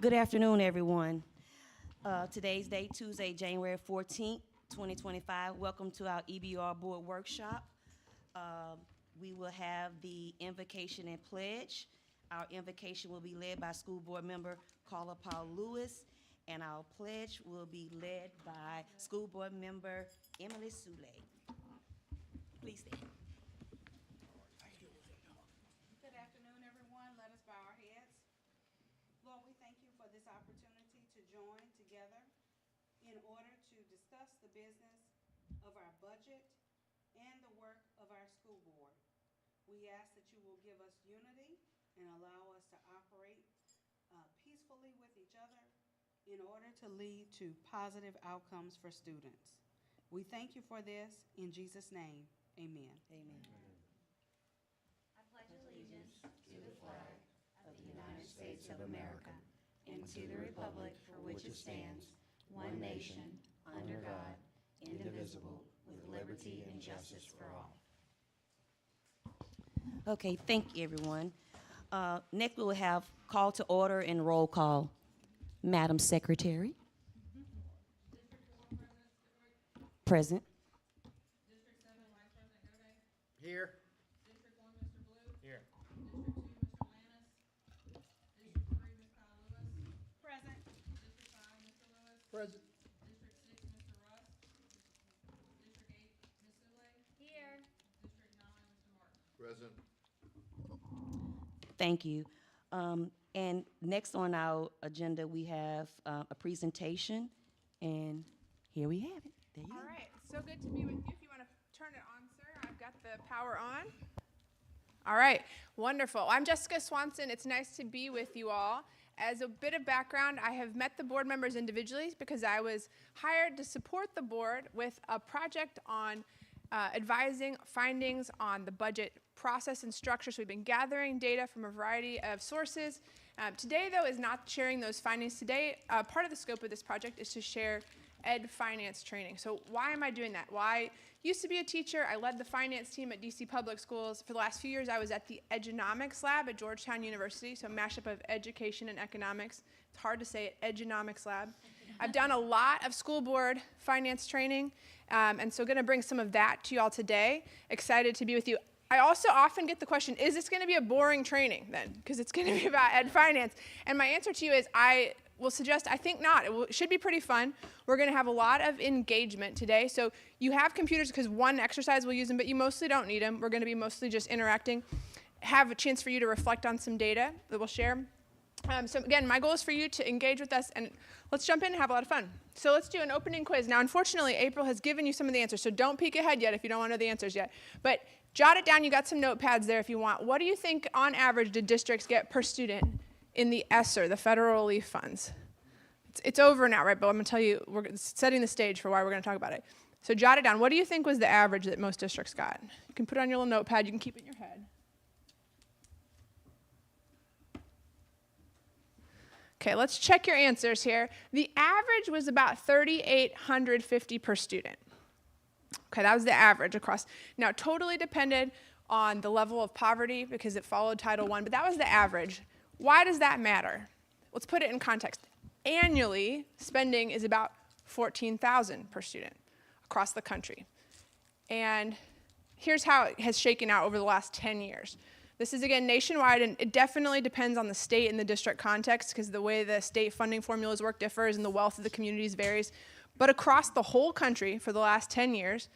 Good afternoon, everyone. Today's date, Tuesday, January 14th, 2025. Welcome to our EBR Board Workshop. We will have the invocation and pledge. Our invocation will be led by School Board Member Carla Paul Lewis, and our pledge will be led by School Board Member Emily Sule. Please stand. Good afternoon, everyone. Let us bow our heads. Lord, we thank you for this opportunity to join together in order to discuss the business of our budget and the work of our school board. We ask that you will give us unity and allow us to operate peacefully with each other in order to lead to positive outcomes for students. We thank you for this. In Jesus' name, amen. Amen. I pledge allegiance to the flag of the United States of America and to the republic for which it stands, one nation, under God, indivisible, with liberty and justice for all. Okay, thank you, everyone. Next, we will have call to order and roll call. Madam Secretary. Present. District 7, Vice President Gove. Here. District 1, Mr. Blue. Here. District 2, Mr. Lannis. District 3, Ms. Kyle Lewis. Present. District 5, Mr. Lewis. Present. District 6, Mr. Russ. District 8, Ms. Sule. Here. District 9, Mr. Martin. Present. Thank you. And next on our agenda, we have a presentation, and here we have it. There you go. All right, so good to be with you. If you want to turn it on, sir, I've got the power on. All right, wonderful. I'm Jessica Swanson. It's nice to be with you all. As a bit of background, I have met the board members individually because I was hired to support the board with a project on advising findings on the budget process and structure. So we've been gathering data from a variety of sources. Today, though, is not sharing those findings. Today, part of the scope of this project is to share ed finance training. So why am I doing that? Well, I used to be a teacher. I led the finance team at DC Public Schools. For the last few years, I was at the Edunomics Lab at Georgetown University, so a mashup of education and economics. It's hard to say it, Edunomics Lab. I've done a lot of school board finance training, and so going to bring some of that to you all today. Excited to be with you. I also often get the question, is this going to be a boring training then? Because it's going to be about ed finance. And my answer to you is I will suggest, I think not. It should be pretty fun. We're going to have a lot of engagement today. So you have computers because one exercise we'll use them, but you mostly don't need them. We're going to be mostly just interacting. Have a chance for you to reflect on some data that we'll share. So again, my goal is for you to engage with us, and let's jump in and have a lot of fun. So let's do an opening quiz. Now, unfortunately, April has given you some of the answers, so don't peek ahead yet if you don't want to know the answers yet. But jot it down. You got some notepads there if you want. What do you think, on average, did districts get per student in the ESSER, the Federal Relief Funds? It's over now, right? But I'm going to tell you, we're setting the stage for why we're going to talk about it. So jot it down. What do you think was the average that most districts got? You can put it on your little notepad. You can keep it in your head. Okay, let's check your answers here. The average was about $3,850 per student. Okay, that was the average across. Now, it totally depended on the level of poverty because it followed Title I, but that was the average. Why does that matter? Let's put it in context. Annually, spending is about $14,000 per student across the country. And here's how it has shaken out over the last 10 years. This is, again, nationwide, and it definitely depends on the state and the district context because the way the state funding formulas work differs and the wealth of the communities varies. But across the whole country for the last 10 years,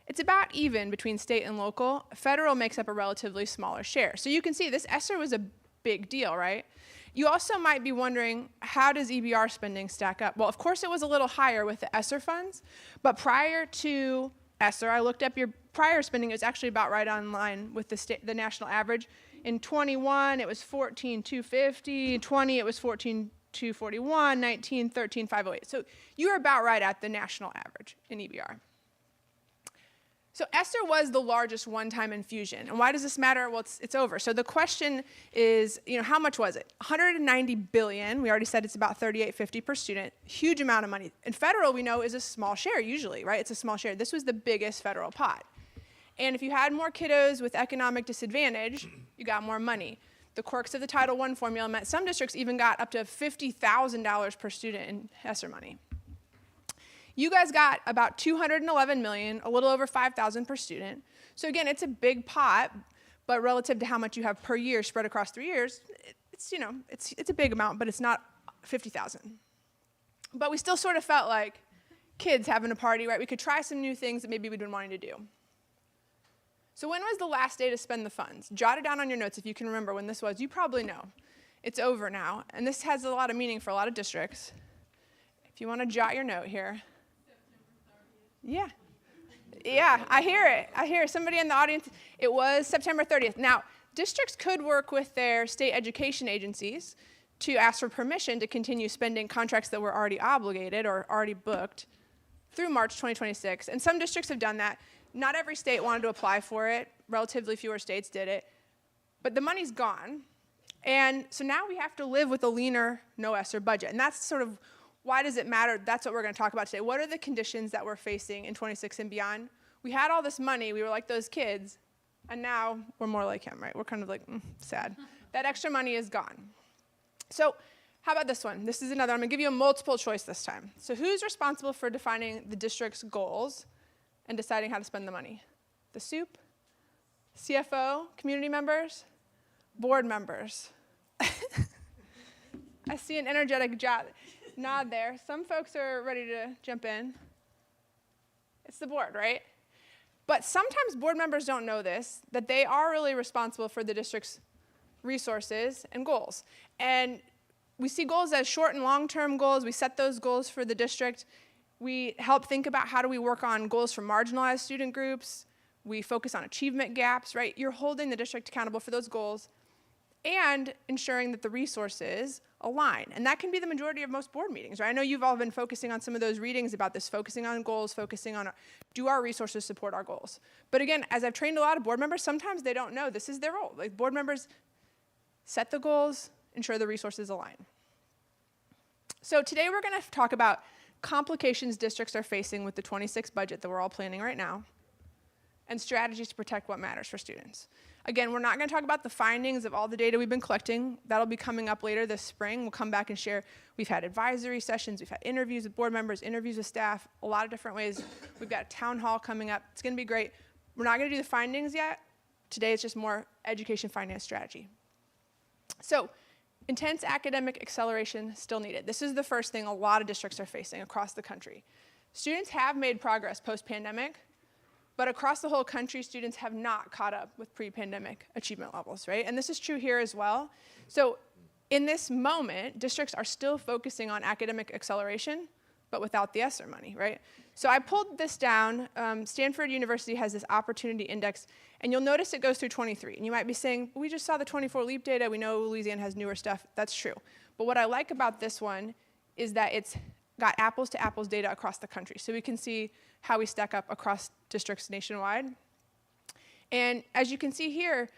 it's about even between state and local. Federal makes up a relatively smaller share. So you can see this ESSER was a big deal, right? You also might be wondering, how does EBR spending stack up? Well, of course, it was a little higher with the ESSER funds, but prior to ESSER, I looked up your prior spending. It was actually about right on line with the national average. In 21, it was $14,250. 20, it was $14,241. 19, $13,508. So you were about right at the national average in EBR. So ESSER was the largest one-time infusion. And why does this matter? Well, it's over. So the question is, how much was it? $190 billion. We already said it's about $3,850 per student. Huge amount of money. And federal, we know, is a small share usually, right? It's a small share. This was the biggest federal pot. And if you had more kiddos with economic disadvantage, you got more money. the quirks of the Title I formula meant some districts even got up to $50,000 per student in ESSER money. You guys got about $211 million, a little over $5,000 per student. So again, it's a big pot, but relative to how much you have per year spread across 3 years, it's a big amount, but it's not 50,000. But we still sort of felt like kids having a party, right? We could try some new things that maybe we'd been wanting to do. So when was the last day to spend the funds? Jot it down on your notes if you can remember when this was. You probably know. It's over now, and this has a lot of meaning for a lot of districts. If you want to jot your note here. Yeah. Yeah, I hear it. I hear somebody in the audience. It was September 30th. Now, districts could work with their state education agencies to ask for permission to continue spending contracts that were already obligated or already booked through March 2026. And some districts have done that. Not every state wanted to apply for it. Relatively fewer states did it. But the money's gone. And so now we have to live with a leaner, no ESSER budget. And that's sort of, why does it matter? That's what we're going to talk about today. What are the conditions that we're facing in 26 and beyond? We had all this money. We were like those kids. And now we're more like him, right? We're kind of like, sad. That extra money is gone. So how about this one? This is another. I'm going to give you a multiple choice this time. So who's responsible for defining the district's goals and deciding how to spend the money? The SOUP? CFO? Community members? Board members? I see an energetic nod there. Some folks are ready to jump in. It's the board, right? But sometimes board members don't know this, that they are really responsible for the district's resources and goals. And we see goals as short and long-term goals. We set those goals for the district. We help think about how do we work on goals for marginalized student groups. We focus on achievement gaps, right? You're holding the district accountable for those goals and ensuring that the resources align. And that can be the majority of most board meetings, right? I know you've all been focusing on some of those readings about this, focusing on goals, focusing on do our resources support our goals? But again, as I've trained a lot of board members, sometimes they don't know this is their role. Like board members set the goals, ensure the resources align. So today we're going to talk about complications districts are facing with the 26 budget that we're all planning right now, and strategies to protect what matters for students. Again, we're not going to talk about the findings of all the data we've been collecting. That'll be coming up later this spring. We'll come back and share. We've had advisory sessions. We've had interviews with board members, interviews with staff, a lot of different ways. We've got a town hall coming up. It's going to be great. We're not going to do the findings yet. Today it's just more education finance strategy. So intense academic acceleration still needed. This is the first thing a lot of districts are facing across the country. Students have made progress post-pandemic, but across the whole country, students have not caught up with pre-pandemic achievement levels, right? And this is true here as well. So in this moment, districts are still focusing on academic acceleration, but without the ESSER money, right? So I pulled this down. Stanford University has this opportunity index, and you'll notice it goes through 23. And you might be saying, we just saw the 24 LEAP data. We know Louisiana has newer stuff. That's true. But what I like about this one is that it's got apples to apples data across the country. So we can see how we stack up across districts nationwide. And as you can see here,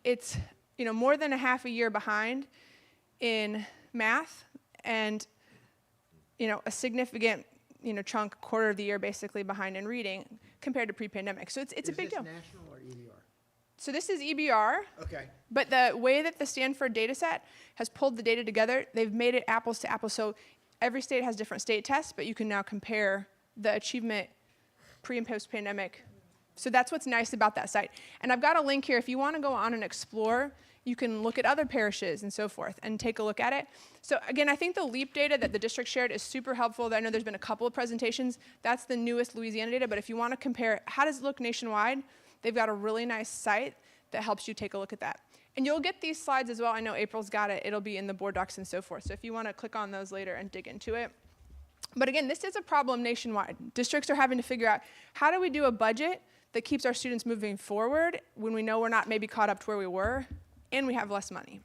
it's more than a half a year behind in math, and a significant chunk, quarter of the year basically behind in reading compared to pre-pandemic. So it's a big deal. Is this national or EBR? So this is EBR. Okay. But the way that the Stanford data set has pulled the data together, they've made it apples to apples. So every state has different state tests, but you can now compare the achievement pre and post-pandemic. So that's what's nice about that site. And I've got a link here. If you want to go on and explore, you can look at other parishes and so forth and take a look at it. So again, I think the LEAP data that the district shared is super helpful. I know there's been a couple of presentations. That's the newest Louisiana data. But if you want to compare, how does it look nationwide? They've got a really nice site that helps you take a look at that. And you'll get these slides as well. I know April's got it. It'll be in the board docs and so forth. So if you want to click on those later and dig into it. But again, this is a problem nationwide. Districts are having to figure out, how do we do a budget that keeps our students moving forward when we know we're not maybe caught up to where we were and we have less money?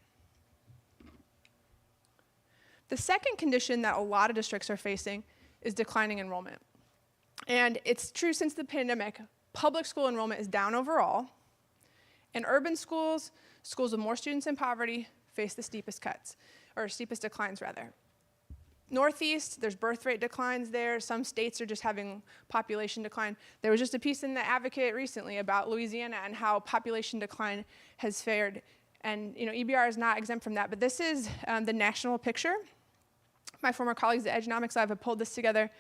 The second condition that a lot of districts are facing is declining enrollment. And it's true since the pandemic, public school enrollment is down overall. And urban schools, schools with more students in poverty, face the steepest cuts, or steepest declines rather. Northeast, there's birth rate declines there. Some states are just having population decline. There was just a piece in the Advocate recently about Louisiana and how population decline has fared And EBR is not exempt from that, but this is the national picture. My former colleagues at Economics Lab have pulled this together.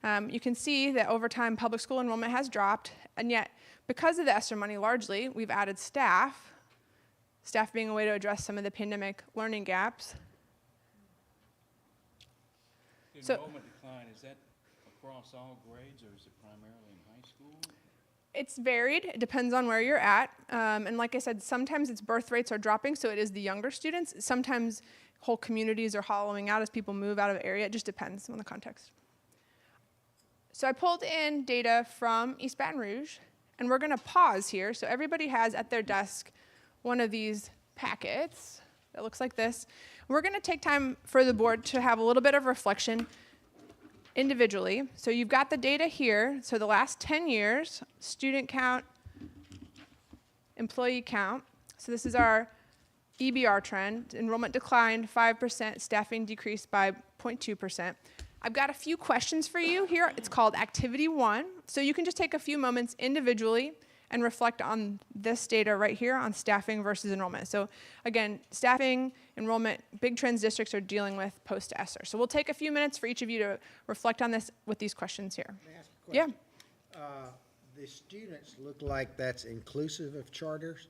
You can see that over time, public school enrollment has dropped, and yet, because of the ESSER money largely, we've added staff being a way to address some of the pandemic learning gaps. The enrollment decline, is that across all grades, or is it primarily in high school? It's varied. It depends on where you're at. And like I said, sometimes its birth rates are dropping, so it is the younger students. Sometimes whole communities are hollowing out as people move out of the area. It just depends on the context. So I pulled in data from East Baton Rouge, and we're going to pause here. So everybody has at their desk one of these packets that looks like this. We're going to take time for the board to have a little bit of reflection individually. So you've got the data here. So the last 10 years, student count, employee count. So this is our EBR trend. Enrollment declined 5%, staffing decreased by 0.2%. I've got a few questions for you here. It's called Activity 1. So you can just take a few moments individually and reflect on this data right here on staffing versus enrollment. So again, staffing, enrollment, big trends districts are dealing with post-ESSER. So we'll take a few minutes for each of you to reflect on this with these questions here. May I ask a question? The students look like that's inclusive of charters?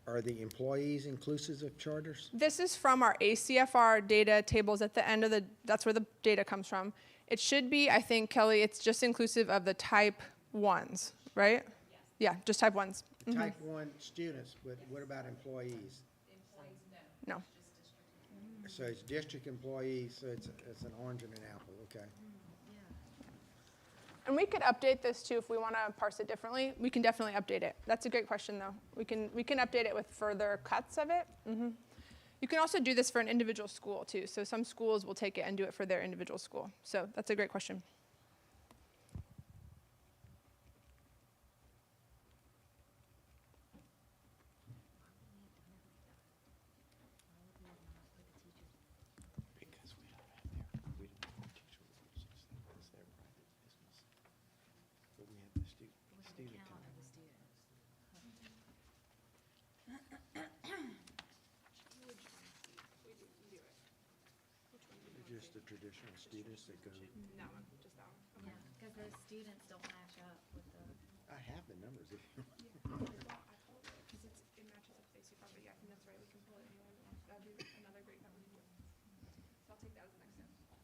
Are the employees inclusive of charters? This is from our ACFR data tables at the end of that's where the data comes from. It should be, I think, Kelly, it's just inclusive of the type 1s, right? Yes. Yeah, just type 1s. Type 1 students, but what about employees? Employees, No. So it's district employees, so it's an orange and an apple, okay. And we could update this too if we want to parse it differently. We can definitely update it. That's a great question, though. We can update it with further cuts of it. You can also do this for an individual school too. So some schools will take it and do it for their individual school. So that's a great question. Because we don't have we don't have teacher resources, that's their private business. But we have the student count. Just the traditional students that go, That one, just that one. Yeah, because those students don't match up with the. I have the numbers if you want. Well, I pulled it because it matches up with ACFR, but yeah, I think that's right. We can pull it anywhere we want. That'd be another great number to do. So I'll take that as the next step.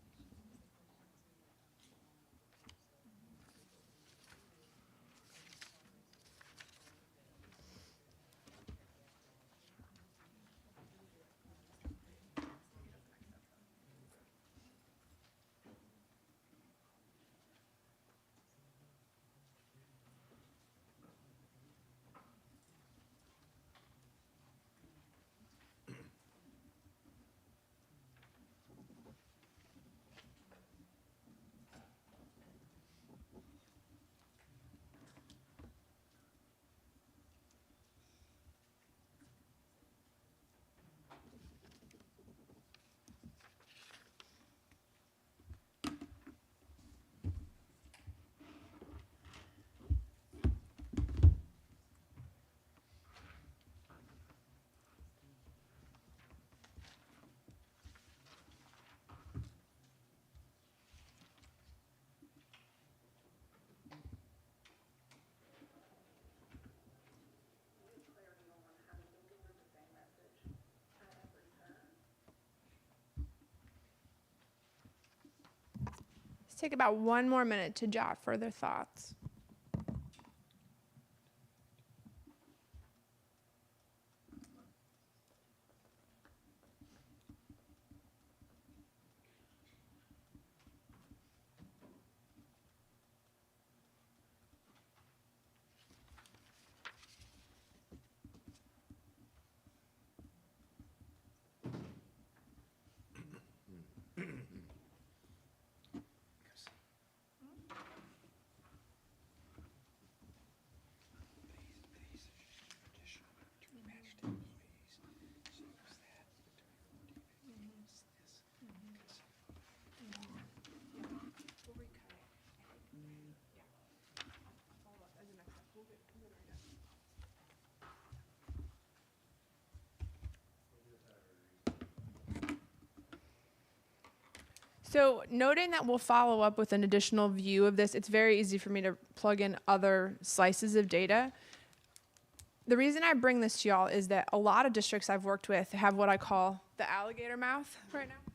Let's take about one more minute to jot further thoughts. So noting that we'll follow up with an additional view of this, it's very easy for me to plug in other slices of data. The reason I bring this to y'all is that a lot of districts I've worked with have what I call the alligator mouth right now.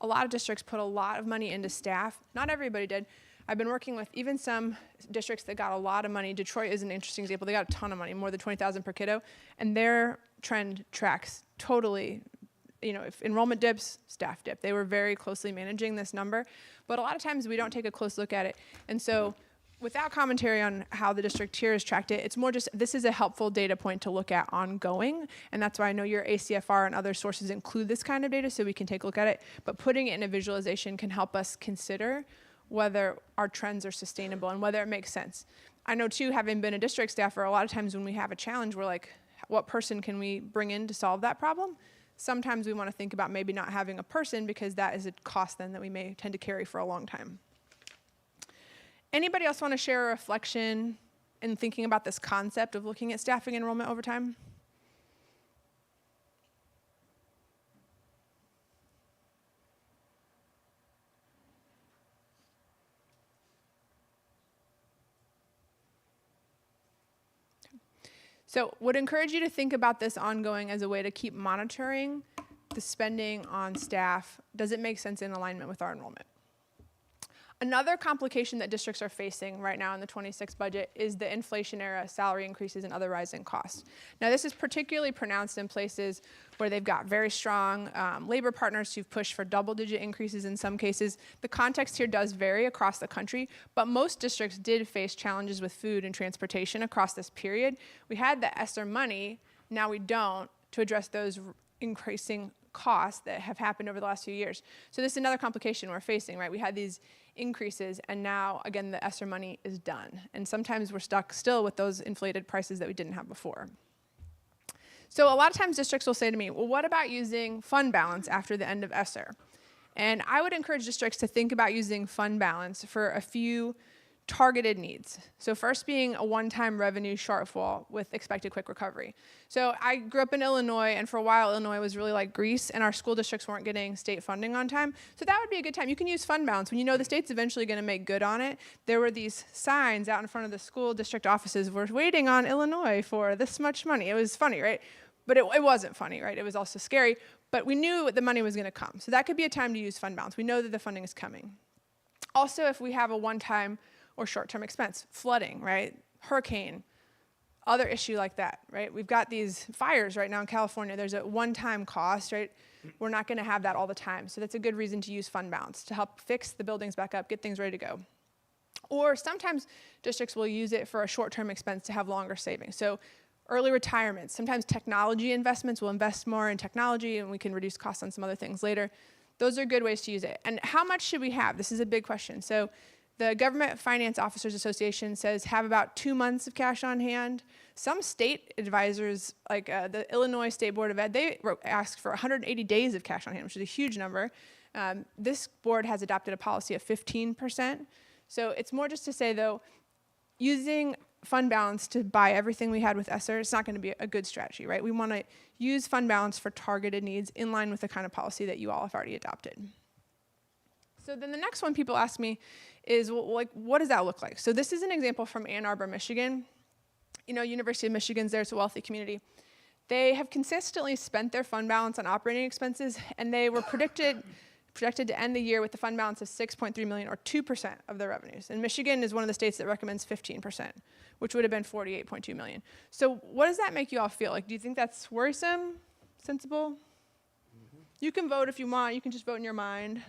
A lot of districts put a lot of money into staff. Not everybody did. I've been working with even some districts that got a lot of money. Detroit is an interesting example. They got a ton of money, more than $20,000 per kiddo, and their trend tracks totally. You know, if enrollment dips, staff dip. They were very closely managing this number, but a lot of times we don't take a close look at it. And so without commentary on how the district here has tracked it, it's more just this is a helpful data point to look at ongoing, and that's why I know your ACFR and other sources include this kind of data so we can take a look at it, but putting it in a visualization can help us consider whether our trends are sustainable and whether it makes sense. I know too, having been a district staffer, a lot of times when we have a challenge, we're like, what person can we bring in to solve that problem? Sometimes we want to think about maybe not having a person because that is a cost then that we may tend to carry for a long time. Anybody else want to share a reflection in thinking about this concept of looking at staffing enrollment over time? So would encourage you to think about this ongoing as a way to keep monitoring the spending on staff. Does it make sense in alignment with our enrollment? Another complication that districts are facing right now in the 26 budget is the inflation era salary increases and other rising costs. Now this is particularly pronounced in places where they've got very strong labor partners who've pushed for double-digit increases in some cases. The context here does vary across the country, but most districts did face challenges with food and transportation across this period. We had the ESSER money, now we don't, to address those increasing costs that have happened over the last few years. So this is another complication we're facing, right? We had these increases, and now, again, the ESSER money is done. And sometimes we're stuck still with those inflated prices that we didn't have before. So a lot of times districts will say to me, well, what about using fund balance after the end of ESSER? And I would encourage districts to think about using fund balance for a few targeted needs. So first being a one-time revenue shortfall with expected quick recovery. So I grew up in Illinois, and for a while Illinois was really like Greece, and our school districts weren't getting state funding on time. So that would be a good time. You can use fund balance. When you know the state's eventually going to make good on it, there were these signs out in front of the school district offices, we're waiting on Illinois for this much money. It was funny, right? But it wasn't funny, right? It was also scary, but we knew the money was going to come. So that could be a time to use fund balance. We know that the funding is coming. Also, if we have a one-time or short-term expense, flooding, right? Hurricane, other issue like that, right? We've got these fires right now in California. There's a one-time cost, right? We're not gonna have that all the time. So that's a good reason to use fund balance to help fix the buildings back up, get things ready to go. Or sometimes districts will use it for a short-term expense to have longer savings. So early retirement, sometimes technology investments, will invest more in technology and we can reduce costs on some other things later. Those are good ways to use it. And how much should we have? This is a big question. So the Government Finance Officers Association says have about 2 months of cash on hand. Some state advisors, like the Illinois State Board of Ed, they asked for 180 days of cash on hand, which is a huge number. This board has adopted a policy of 15%. So it's more just to say, though, using fund balance to buy everything we had with ESSER, it's not going to be a good strategy, right? We want to use fund balance for targeted needs in line with the kind of policy that you all have already adopted. So then the next one people ask me is, well, like, what does that look like? So this is an example from Ann Arbor, Michigan. You know, University of Michigan's there, it's a wealthy community. They have consistently spent their fund balance on operating expenses, and they were projected to end the year with a fund balance of $6.3 million, or 2% of their revenues. And Michigan is one of the states that recommends 15%, which would have been $48.2 million. So what does that make you all feel? Like, do you think that's worrisome, sensible? Mm-hmm. You can vote if you want. You can just vote in your mind.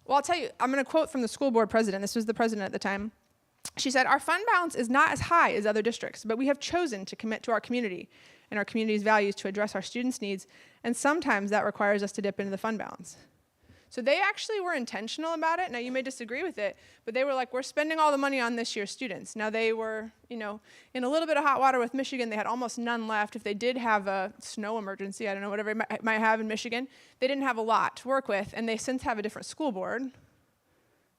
Well, I'll tell you, I'm going to quote from the school board president. This was the president at the time. She said, "Our fund balance is not as high as other districts, but we have chosen to commit to our community and our community's values to address our students' needs, and sometimes that requires us to dip into the fund balance." So they actually were intentional about it. Now, you may disagree with it, but they were like, we're spending all the money on this year's students. Now, they were, you know, in a little bit of hot water with Michigan. They had almost none left. If they did have a snow emergency, I don't know, whatever it might have in Michigan, they didn't have a lot to work with, and they since have a different school board.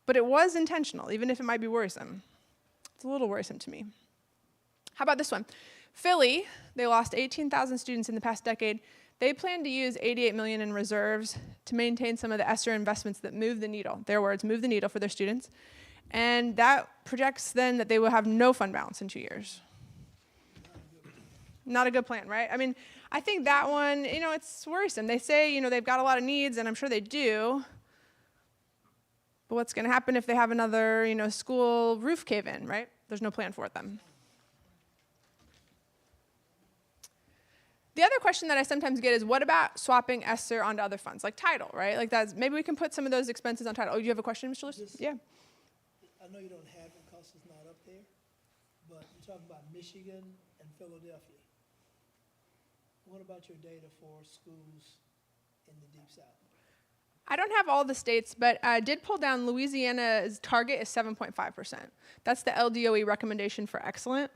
But it was intentional, even if it might be worrisome. It's a little worrisome to me. How about this one? Philly, they lost 18,000 students in the past decade. They plan to use $88 million in reserves to maintain some of the ESSER investments that move the needle. Their words, move the needle for their students. And that projects then that they will have no fund balance in 2 years. Not a good plan, right? I mean, I think that one, it's worrisome. They say, they've got a lot of needs, and I'm sure they do. But what's going to happen if they have another, school roof cave in, right? There's no plan for it then. The other question that I sometimes get is, what about swapping ESSER onto other funds, like title, right? Like maybe we can put some of those expenses on title. Oh, do you have a question, Mr. Lewis? Yeah. I know you don't have it because it's not up there, but you're talking about Michigan and Philadelphia. What about your data for schools in the Deep South? I don't have all the states, but I did pull down Louisiana's target is 7.5%. That's the LDOE recommendation for excellent.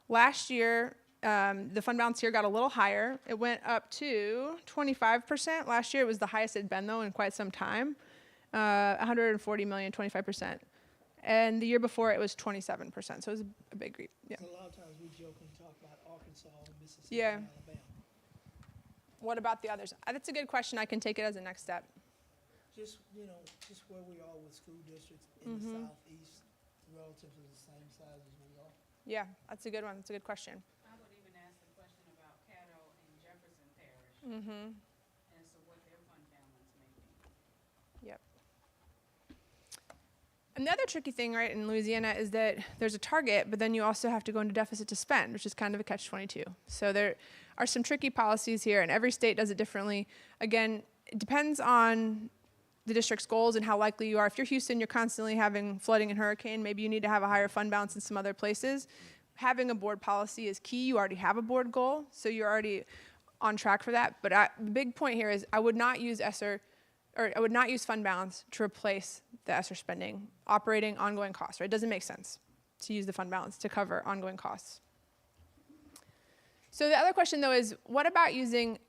Last year, the fund balance here got a little higher. It went up to 25%. Last year, it was the highest it'd been, though, in quite some time. 140 million, 25%. And the year before, it was 27%. So it was a big leap. Yeah. So a lot of times we joke and talk about Arkansas and Mississippi Yeah. and Alabama. What about the others? That's a good question. I can take it as a next step. Just where we are with school districts in the southeast, relatively the same size as we are. Yeah, that's a good one. That's a good question. I would even ask the question about Caddo and Jefferson Parish Mm-hmm. as to what their fund balance may be. Yep. And the other tricky thing, right, in Louisiana is that there's a target, but then you also have to go into deficit to spend, which is kind of a catch-22. So there are some tricky policies here, and every state does it differently. Again, it depends on the district's goals and how likely you are. If you're Houston, you're constantly having flooding and hurricane. Maybe you need to have a higher fund balance in some other places. Having a board policy is key. You already have a board goal, so you're already on track for that. But the big point here is I would not use ESSER, or I would not use fund balance to replace the ESSER spending, operating ongoing costs, right? It doesn't make sense to use the fund balance to cover ongoing costs. So the other question, though, is what about using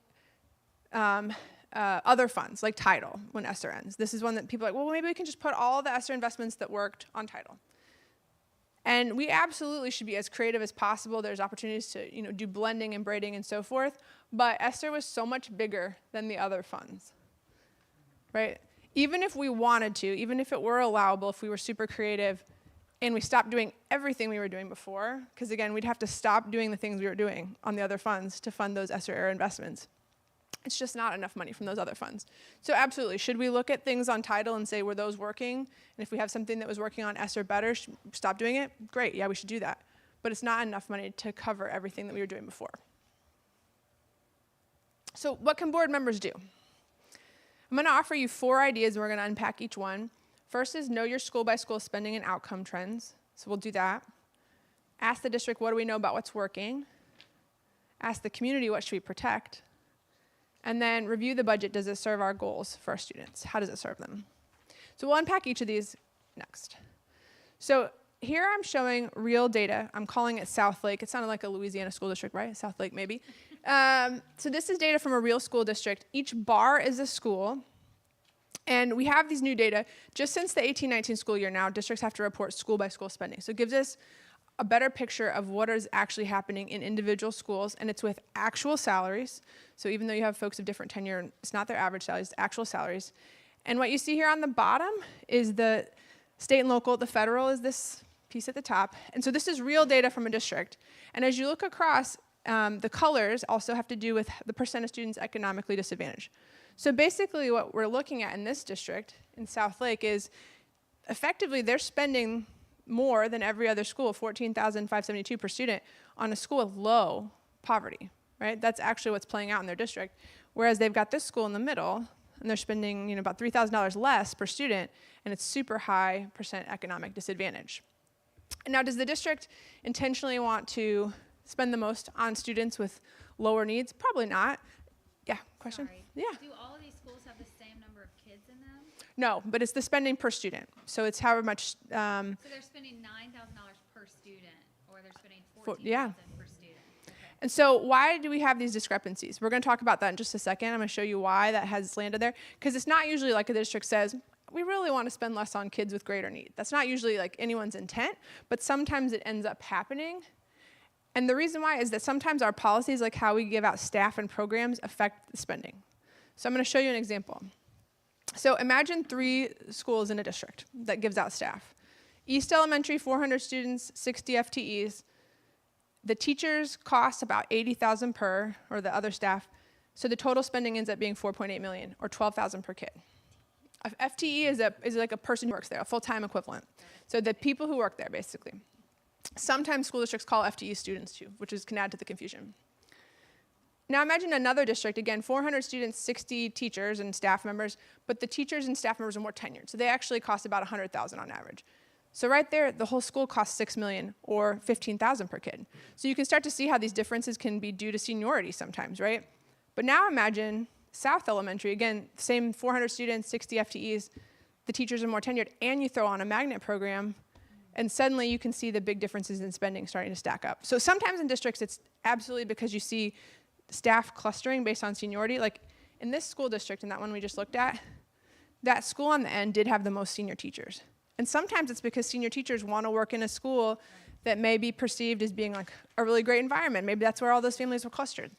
other funds, like title, when ESSER ends? This is one that people are like, well, maybe we can just put all the ESSER investments that worked on title. And we absolutely should be as creative as possible. There's opportunities to do blending and braiding and so forth. But ESSER was so much bigger than the other funds, right? Even if we wanted to, even if it were allowable, if we were super creative, and we stopped doing everything we were doing before, because again, we'd have to stop doing the things we were doing on the other funds to fund those ESSER-era investments. It's just not enough money from those other funds. So absolutely, should we look at things on title and say, were those working? And if we have something that was working on ESSER better, stop doing it? Great, yeah, we should do that. But it's not enough money to cover everything that we were doing before. So what can board members do? I'm gonna offer you 4 ideas, and we're gonna unpack each one. First is know your school-by-school spending and outcome trends. So we'll do that. Ask the district, what do we know about what's working? Ask the community, what should we protect? And then review the budget. Does it serve our goals for our students? How does it serve them? So we'll unpack each of these next. So here I'm showing real data. I'm calling it South Lake. It sounded like a Louisiana school district, right? South Lake, maybe. So this is data from a real school district. Each bar is a school. And we have these new data. Just since the 18-19 school year now, districts have to report school-by-school spending. So it gives us a better picture of what is actually happening in individual schools, and it's with actual salaries. So even though you have folks of different tenure, it's not their average salaries, it's actual salaries. And what you see here on the bottom is the state and local. The federal is this piece at the top. And so this is real data from a district. And as you look across, the colors also have to do with the percent of students economically disadvantaged. So basically what we're looking at in this district, in South Lake, is effectively they're spending more than every other school, $14,572 per student, on a school with low poverty, right? That's actually what's playing out in their district. Whereas they've got this school in the middle, and they're spending about $3,000 less per student, and it's super high percent economic disadvantage. And now, does the district intentionally want to spend the most on students with lower needs? Probably not. Yeah, question? Sorry. Yeah. Do all of these schools have the same number of kids in them? No, but it's the spending per student. So it's however much. So they're spending $9,000 per student, or they're spending $14,000 yeah. per student. Okay. And so why do we have these discrepancies? We're going to talk about that in just a second. I'm going to show you why that has landed there. Because it's not usually like a district says, we really want to spend less on kids with greater need. That's not usually like anyone's intent, but sometimes it ends up happening. And the reason why is that sometimes our policies, like how we give out staff and programs, affect the spending. So I'm going to show you an example. So imagine 3 schools in a district that gives out staff. East Elementary, 400 students, 60 FTEs. The teachers cost about $80,000 per, or the other staff. So the total spending ends up being $4.8 million, or $12,000 per kid. A FTE is like a person who works there, a full-time equivalent. So the people who work there, basically. Sometimes school districts call FTE students too, which can add to the confusion. Now imagine another district, again, 400 students, 60 teachers and staff members, but the teachers and staff members are more tenured. So they actually cost about $100,000 on average. So right there, the whole school costs $6 million or $15,000 per kid. So you can start to see how these differences can be due to seniority sometimes, right? But now imagine South Elementary, again, same 400 students, 60 FTEs, the teachers are more tenured, and you throw on a magnet program, and suddenly you can see the big differences in spending starting to stack up. So sometimes in districts, it's absolutely because you see staff clustering based on seniority. Like in this school district, and that one we just looked at, that school on the end did have the most senior teachers. And sometimes it's because senior teachers want to work in a school that may be perceived as being like a really great environment. Maybe that's where all those families were clustered.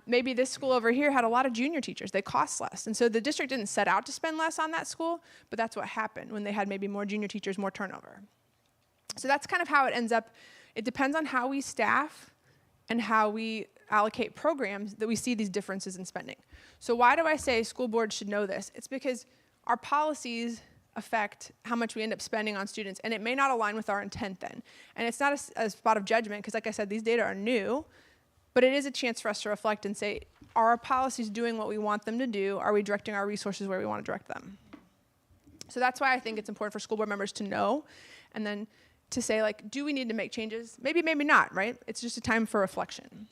Maybe this school over here had a lot of junior teachers. They cost less. And so the district didn't set out to spend less on that school, but that's what happened when they had maybe more junior teachers, more turnover. So that's kind of how it ends up. It depends on how we staff and how we allocate programs that we see these differences in spending. So why do I say school boards should know this? It's because our policies affect how much we end up spending on students, and it may not align with our intent then. And it's not a spot of judgment, because like I said, these data are new, but it is a chance for us to reflect and say, are our policies doing what we want them to do? Are we directing our resources where we want to direct them? So that's why I think it's important for school board members to know, and then to say, like, do we need to make changes? Maybe, maybe not, right? It's just a time for reflection.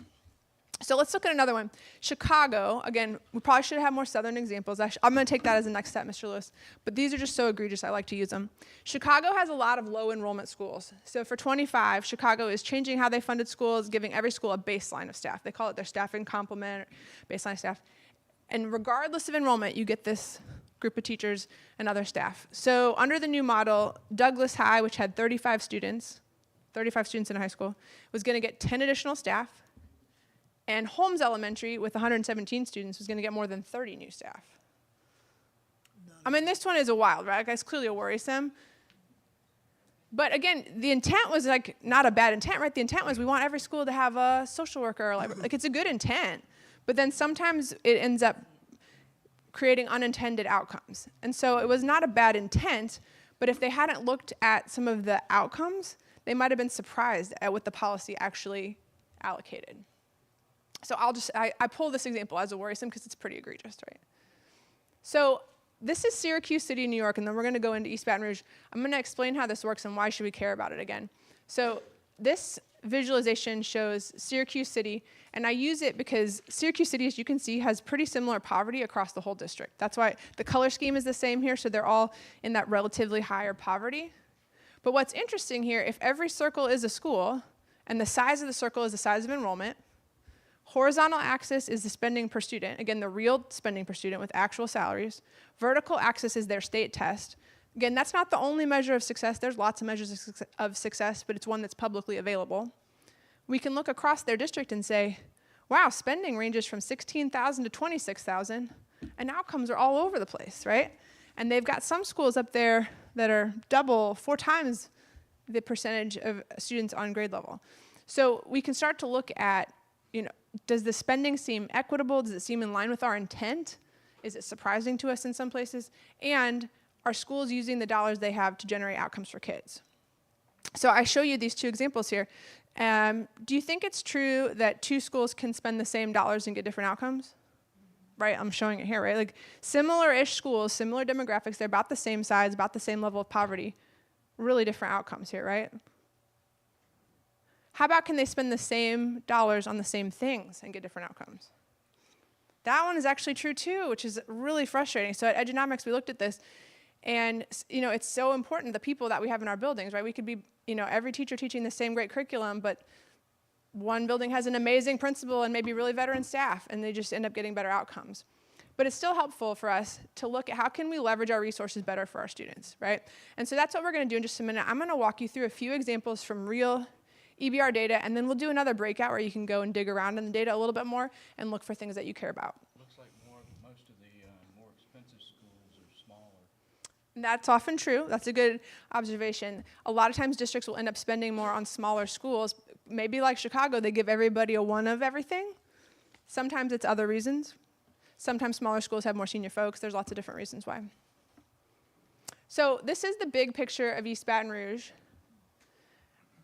So let's look at another one. Chicago, again, we probably should have more southern examples. I'm going to take that as the next step, Mr. Lewis. But these are just so egregious, I like to use them. Chicago has a lot of low enrollment schools. So for 25, Chicago is changing how they funded schools, giving every school a baseline of staff. They call it their staffing complement, or baseline staff. And regardless of enrollment, you get this group of teachers and other staff. So under the new model, Douglas High, which had 35 students in a high school, was going to get 10 additional staff. And Holmes Elementary, with 117 students, was going to get more than 30 new staff. I mean, this one is a wild, right? It's clearly a worrisome. But again, the intent was like not a bad intent, right? The intent was we want every school to have a social worker, or like it's a good intent. But then sometimes it ends up creating unintended outcomes. And so it was not a bad intent, but if they hadn't looked at some of the outcomes, they might have been surprised at what the policy actually allocated. So I pull this example as a worrisome because it's pretty egregious, right? So this is Syracuse City, New York, and then we're going to go into East Baton Rouge. I'm going to explain how this works and why should we care about it again. So this visualization shows Syracuse City, and I use it because Syracuse City, as you can see, has pretty similar poverty across the whole district. That's why the color scheme is the same here, so they're all in that relatively higher poverty. But what's interesting here, if every circle is a school, and the size of the circle is the size of enrollment, horizontal axis is the spending per student, again, the real spending per student with actual salaries. Vertical axis is their state test. Again, that's not the only measure of success. There's lots of measures of success, but it's one that's publicly available. We can look across their district and say, wow, spending ranges from $16,000 to $26,000, and outcomes are all over the place, right? And they've got some schools up there that are double, 4 times the percentage of students on grade level. So we can start to look at, does the spending seem equitable? Does it seem in line with our intent? Is it surprising to us in some places? And are schools using the dollars they have to generate outcomes for kids? So I show you these 2 examples here. Do you think it's true that 2 schools can spend the same dollars and get different outcomes? Right, I'm showing it here, right? Like similar-ish schools, similar demographics, they're about the same size, about the same level of poverty. Really different outcomes here, right? How about can they spend the same dollars on the same things and get different outcomes? That one is actually true too, which is really frustrating. So at Edunomics, we looked at this, and it's so important, the people that we have in our buildings, right? We could be, every teacher teaching the same great curriculum, but one building has an amazing principal and maybe really veteran staff, and they just end up getting better outcomes. But it's still helpful for us to look at how can we leverage our resources better for our students, right? And so that's what we're going to do in just a minute. I'm going to walk you through a few examples from real EBR data, and then we'll do another breakout where you can go and dig around in the data a little bit more and look for things that you care about. Looks like most of the more expensive schools are smaller. And that's often true. That's a good observation. A lot of times districts will end up spending more on smaller schools. Maybe like Chicago, they give everybody a one of everything. Sometimes it's other reasons. Sometimes smaller schools have more senior folks. There's lots of different reasons why. So this is the big picture of East Baton Rouge.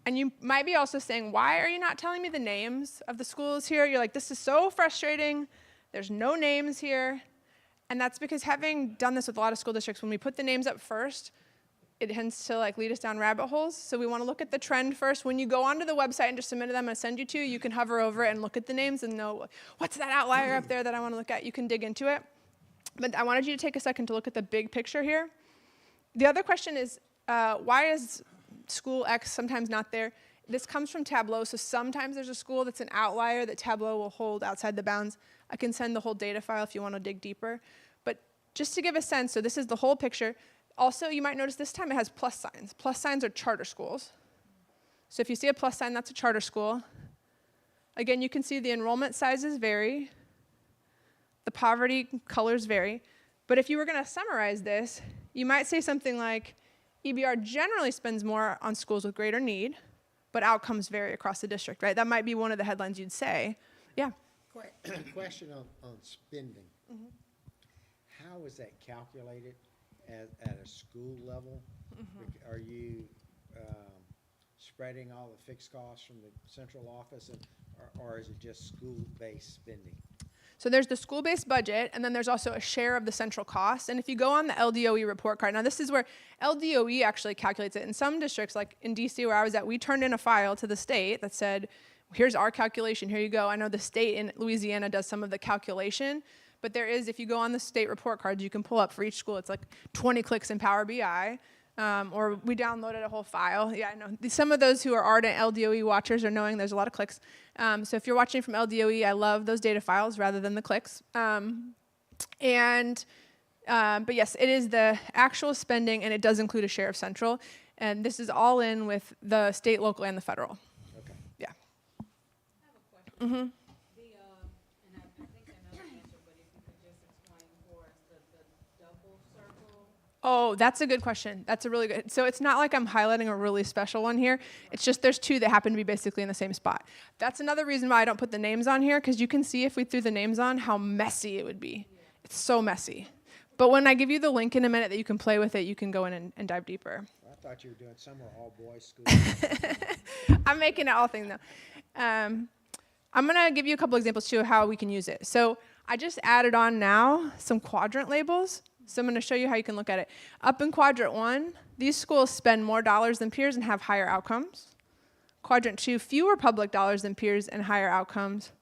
And you might be also saying, why are you not telling me the names of the schools here? You're like, this is so frustrating. There's no names here. And that's because having done this with a lot of school districts, when we put the names up first, it tends to like lead us down rabbit holes. So we want to look at the trend first. When you go onto the website and just submit them, I'm going to send you to, you can hover over it and look at the names and know, what's that outlier up there that I want to look at? You can dig into it. But I wanted you to take a second to look at the big picture here. The other question is, why is school X sometimes not there? This comes from Tableau, so sometimes there's a school that's an outlier that Tableau will hold outside the bounds. I can send the whole data file if you want to dig deeper. But just to give a sense, so this is the whole picture. Also, you might notice this time it has plus signs. Plus signs are charter schools. So if you see a plus sign, that's a charter school. Again, you can see the enrollment sizes vary. The poverty colors vary. But if you were going to summarize this, you might say something like, EBR generally spends more on schools with greater need, but outcomes vary across the district, right? That might be one of the headlines you'd say. Yeah? Question on spending. Mm-hmm. How is that calculated at a school level? Mm-hmm. Are you spreading all the fixed costs from the central office, or is it just school-based spending? So there's the school-based budget, and then there's also a share of the central cost. And if you go on the LDOE report card, now this is where LDOE actually calculates it. In some districts, like in DC where I was at, we turned in a file to the state that said, here's our calculation, here you go. I know the state in Louisiana does some of the calculation, but there is, if you go on the state report cards, you can pull up for each school. It's like 20 clicks in Power BI. Or we downloaded a whole file. Yeah, I know. Some of those who are ardent LDOE watchers are knowing there's a lot of clicks. So if you're watching from LDOE, I love those data files rather than the clicks. But yes, it is the actual spending, and it does include a share of central. And this is all in with the state, local, and the federal. Okay. Yeah. I have a question. Mm-hmm. And I think I know the answer, but if you could just explain for us the double circle. Oh, that's a good question. That's a really good. So it's not like I'm highlighting a really special one here. It's just there's two that happen to be basically in the same spot. That's another reason why I don't put the names on here, because you can see if we threw the names on how messy it would be. Yeah. It's so messy. But when I give you the link in a minute that you can play with it, you can go in and dive deeper. Well, I thought you were doing somewhere all-boys school. I'm making it all thing, though. I'm going to give you a couple examples, too, of how we can use it. So I just added on now some quadrant labels. So I'm going to show you how you can look at it. Up in quadrant 1, these schools spend more dollars than peers and have higher outcomes. Quadrant 2, fewer public dollars than peers and higher outcomes.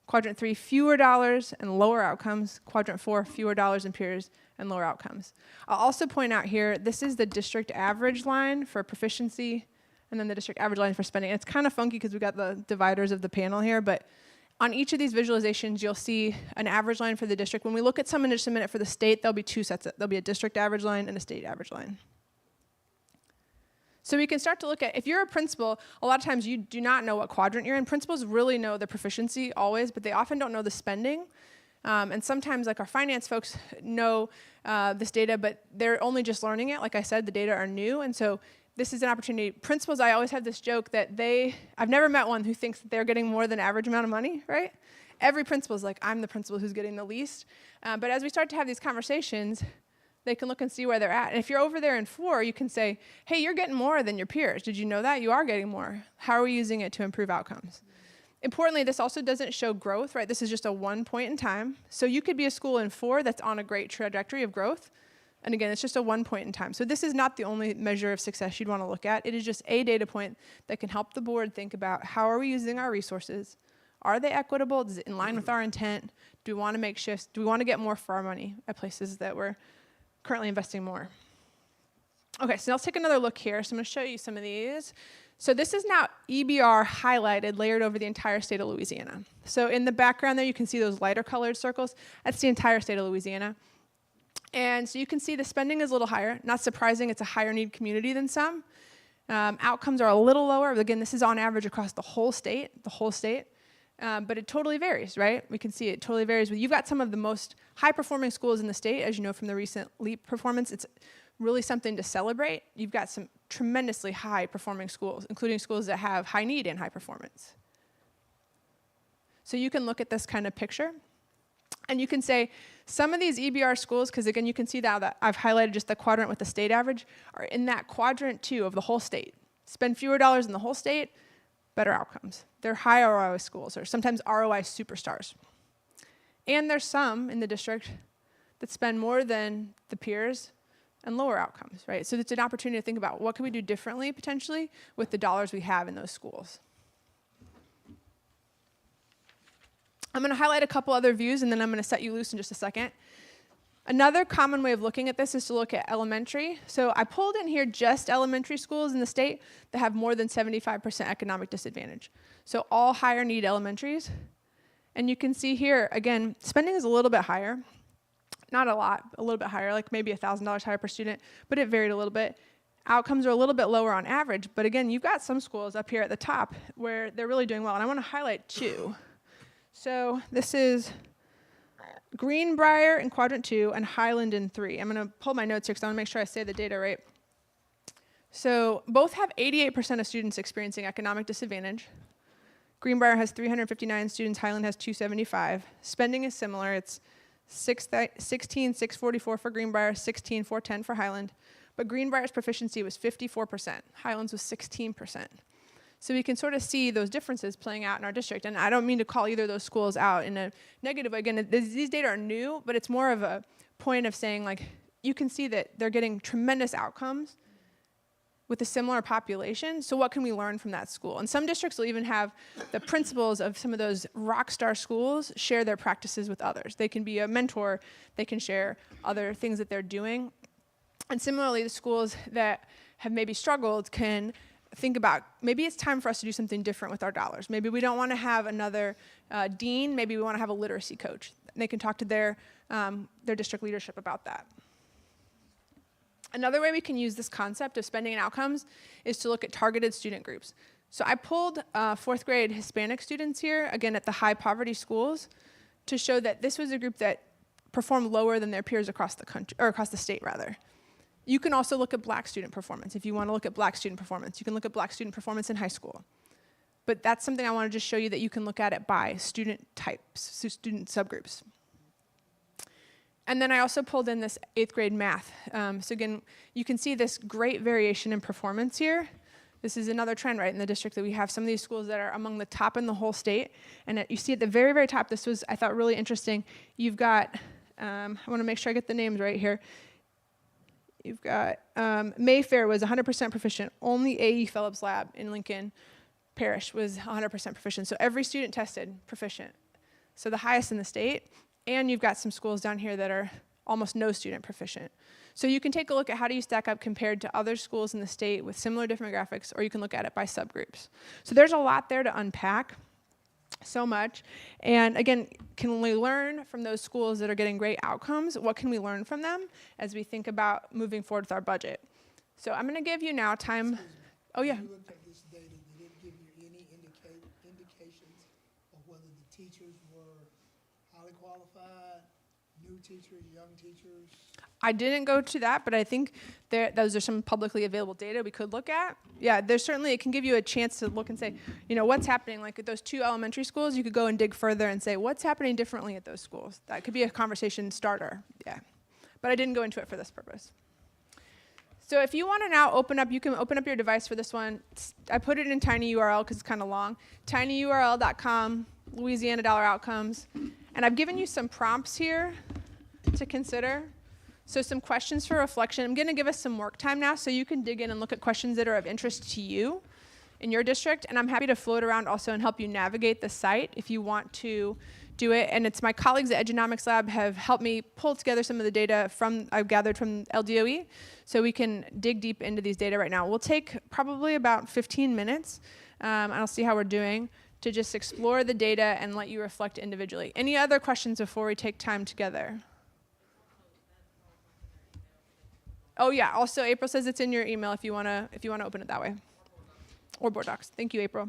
Quadrant 3, fewer dollars and lower outcomes. Quadrant 4, fewer dollars than peers and lower outcomes. I'll also point out here, this is the district average line for proficiency, and then the district average line for spending. And it's kind of funky because we've got the dividers of the panel here, but on each of these visualizations, you'll see an average line for the district. When we look at some in just a minute for the state, there'll be two sets. There'll be a district average line and a state average line. So we can start to look at, if you're a principal, a lot of times you do not know what quadrant you're in. Principals really know the proficiency always, but they often don't know the spending. And sometimes, like our finance folks know this data, but they're only just learning it. Like I said, the data are new, and so this is an opportunity. Principals, I always have this joke that I've never met one who thinks that they're getting more than average amount of money, right? Every principal is like, I'm the principal who's getting the least. But as we start to have these conversations, they can look and see where they're at. And if you're over there in 4, you can say, hey, you're getting more than your peers. Did you know that? You are getting more. How are we using it to improve outcomes? Importantly, this also doesn't show growth, right? This is just a one point in time. So you could be a school in 4 that's on a great trajectory of growth. And again, it's just a one point in time. So this is not the only measure of success you'd want to look at. It is just a data point that can help the board think about how are we using our resources? Are they equitable? Is it in line with our intent? Do we want to make shifts? Do we want to get more for our money at places that we're currently investing more? Okay, so let's take another look here. So I'm going to show you some of these. So this is now EBR highlighted, layered over the entire state of Louisiana. So in the background there, you can see those lighter colored circles. That's the entire state of Louisiana. And so you can see the spending is a little higher. Not surprising, it's a higher need community than some. Outcomes are a little lower. Again, this is on average across the whole state, but it totally varies, right? We can see it totally varies. You've got some of the most high-performing schools in the state, as you know from the recent LEAP performance. It's really something to celebrate. You've got some tremendously high-performing schools, including schools that have high need and high performance. So you can look at this kind of picture, and you can say some of these EBR schools, because again, you can see that I've highlighted just the quadrant with the state average, are in that quadrant 2 of the whole state. Spend fewer dollars in the whole state, better outcomes. They're high ROI schools, or sometimes ROI superstars. And there's some in the district that spend more than the peers and lower outcomes, right? So it's an opportunity to think about what can we do differently, potentially, with the dollars we have in those schools. I'm going to highlight a couple other views, and then I'm going to set you loose in just a second. Another common way of looking at this is to look at elementary. So I pulled in here just elementary schools in the state that have more than 75% economic disadvantage. So all higher need elementaries. And you can see here, again, spending is a little bit higher. Not a lot, a little bit higher, like maybe $1,000 higher per student, but it varied a little bit. Outcomes are a little bit lower on average, but again, you've got some schools up here at the top where they're really doing well, and I want to highlight 2. So this is Greenbrier in quadrant 2 and Highland in 3. I'm going to pull my notes here because I want to make sure I say the data right. So both have 88% of students experiencing economic disadvantage. Greenbrier has 359 students, Highland has 275. Spending is similar. It's 16,644 for Greenbrier, 16,410 for Highland. But Greenbrier's proficiency was 54%. Highland's was 16%. So we can sort of see those differences playing out in our district. And I don't mean to call either of those schools out in a negative way. Again, these data are new, but it's more of a point of saying, like, you can see that they're getting tremendous outcomes with a similar population. So what can we learn from that school? And some districts will even have the principals of some of those rock star schools share their practices with others. They can be a mentor. They can share other things that they're doing. And similarly, the schools that have maybe struggled can think about, maybe it's time for us to do something different with our dollars. Maybe we don't want to have another dean. Maybe we want to have a literacy coach. And they can talk to their district leadership about that. Another way we can use this concept of spending and outcomes is to look at targeted student groups. So I pulled 4th grade Hispanic students here, again at the high poverty schools, to show that this was a group that performed lower than their peers across the country, or across the state rather. You can also look at black student performance. If you want to look at black student performance, you can look at black student performance in high school. But that's something I want to just show you that you can look at it by student types, so student subgroups. And then I also pulled in this 8th grade math. So again, you can see this great variation in performance here. This is another trend, right, in the district that we have some of these schools that are among the top in the whole state. And you see at the very, very top, this was, I thought, really interesting. You've got, I want to make sure I get the names right here. You've got Mayfair was 100% proficient. Only A.E. Phillips Lab in Lincoln Parish was 100% proficient. So every student tested proficient. So the highest in the state. And you've got some schools down here that are almost no student proficient. So you can take a look at how do you stack up compared to other schools in the state with similar demographics, or you can look at it by subgroups. So there's a lot there to unpack. So much. And again, can we learn from those schools that are getting great outcomes? What can we learn from them as we think about moving forward with our budget? So I'm going to give you now time. Oh, yeah. When you looked at this data, did it give you any indications of whether the teachers were highly qualified, new teachers, young teachers? I didn't go to that, but I think those are some publicly available data we could look at. Yeah, there's certainly, it can give you a chance to look and say, you know, what's happening? Like at those 2 elementary schools, you could go and dig further and say, what's happening differently at those schools? That could be a conversation starter, yeah. But I didn't go into it for this purpose. So if you want to now open up, you can open up your device for this one. I put it in tinyURL because it's kind of long. tinyurl.com, Louisiana dollar outcomes. And I've given you some prompts here to consider. So some questions for reflection. I'm going to give us some work time now so you can dig in and look at questions that are of interest to you in your district. And I'm happy to float around also and help you navigate the site if you want to do it. And it's my colleagues at Edgeonomics Lab have helped me pull together some of the data I've gathered from LDOE so we can dig deep into these data right now. We'll take probably about 15 minutes, and I'll see how we're doing, to just explore the data and let you reflect individually. Any other questions before we take time together? Oh yeah. Also, April says it's in your email if you wanna open it that way, or board docs. Thank you, April.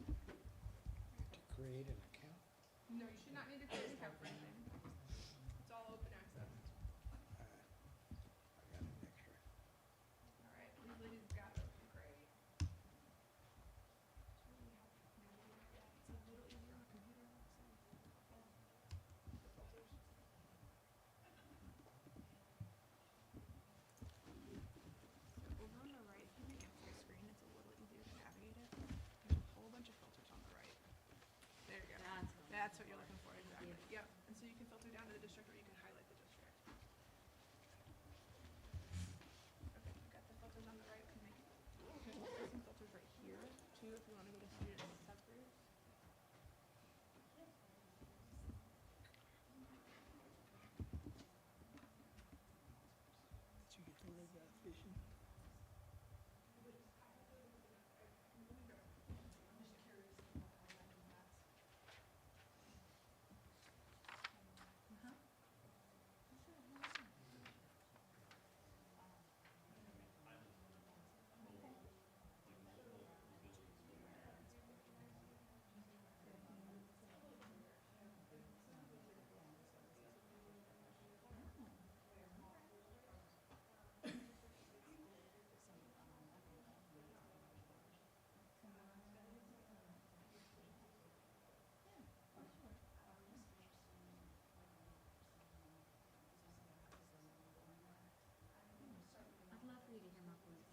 To create an account? No, you should not need to create an account for anything. It's all open access. I got an extra. All right, these ladies got it open. Great. It's really helpful for me to do that. It's a little easier on a computer. The filters. So over on the right, if you make it full screen, it's a little easier to navigate it. There's a whole bunch of filters on the right. There you go. That's what you're looking for, exactly. Yep. And so you can filter down to the district, or you can highlight the district. Okay, you got the filters on the right. Can make there's some filters right here too, if you want to go to student subgroups. Did you get the red dot fishing? I'd love for you to hear my voice.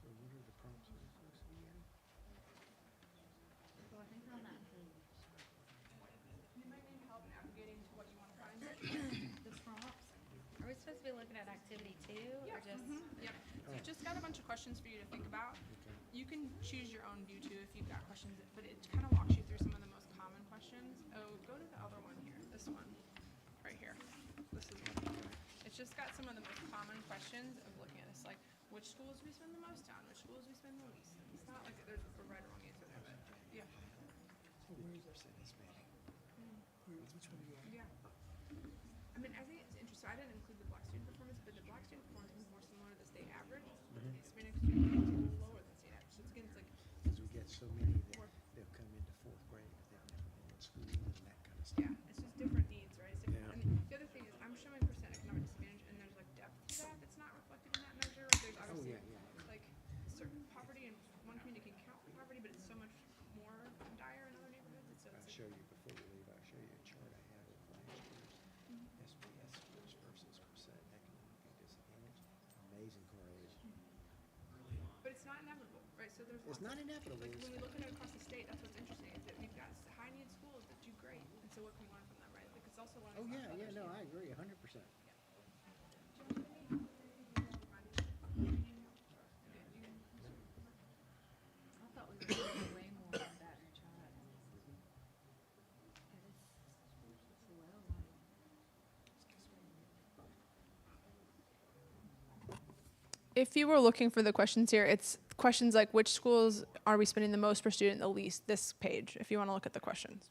So what are the prompts we're supposed to be getting? Well, I think they're on that page. You might need help navigating to what you want to find. The prompts. Are we supposed to be looking at activity 2 or just? Yep. So it's just got a bunch of questions for you to think about. Okay. You can choose your own view too if you've got questions, but it kind of walks you through some of the most common questions. Oh, go to the other one here. This one, right here. This is one. It's just got some of the most common questions of looking at this, like which schools we spend the most on, which schools we spend the least. It's not like there's a right or wrong answer there, but yeah. So where's our Hispanic? Which one you want? Yeah. I mean, I think it's interesting. I didn't include the black student performance, but the black student performance is more similar to the state average. The Hispanic student performance is lower than state average. So it's, again, it's like Because we get so many that they'll come into fourth grade, but they've never been in school and that kind of stuff. yeah, it's just different needs, right? It's different. Yeah. And the other thing is, I'm showing percent economic disadvantage, and there's like depth to that that's not reflected in that measure. Like, there's Oh, obviously yeah. like certain poverty in one community can count for poverty, but it's so much more dire in other neighborhoods. It's so I'll it's show you before we leave, I'll show you a chart I have of last year's SPS scores versus percent economically disadvantaged. Amazing correlation. but it's not inevitable, right? So there's It's lots not of- inevitable. Like when we look at it across the state, that's what's interesting is that we've got high need schools that do great, and so what can we learn from them, right? Like it's also one of Oh, the yeah, no, I agree 100%. I thought if you were looking for the questions here, it's questions like which schools are we spending the most per student, the least, this page, if you want to look at the questions.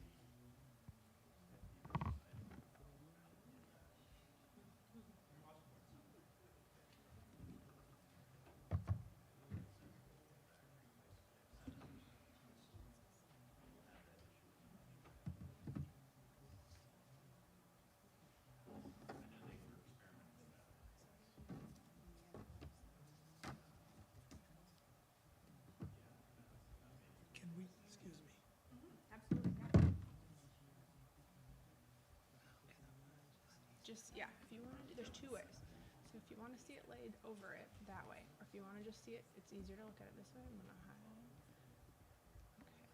Can we, excuse me, Absolutely. Just, yeah, if you want to, there's two ways. So if you want to see it laid over it that way, or if you want to just see it, it's easier to look at it this way. I'm going to highlight it. Okay.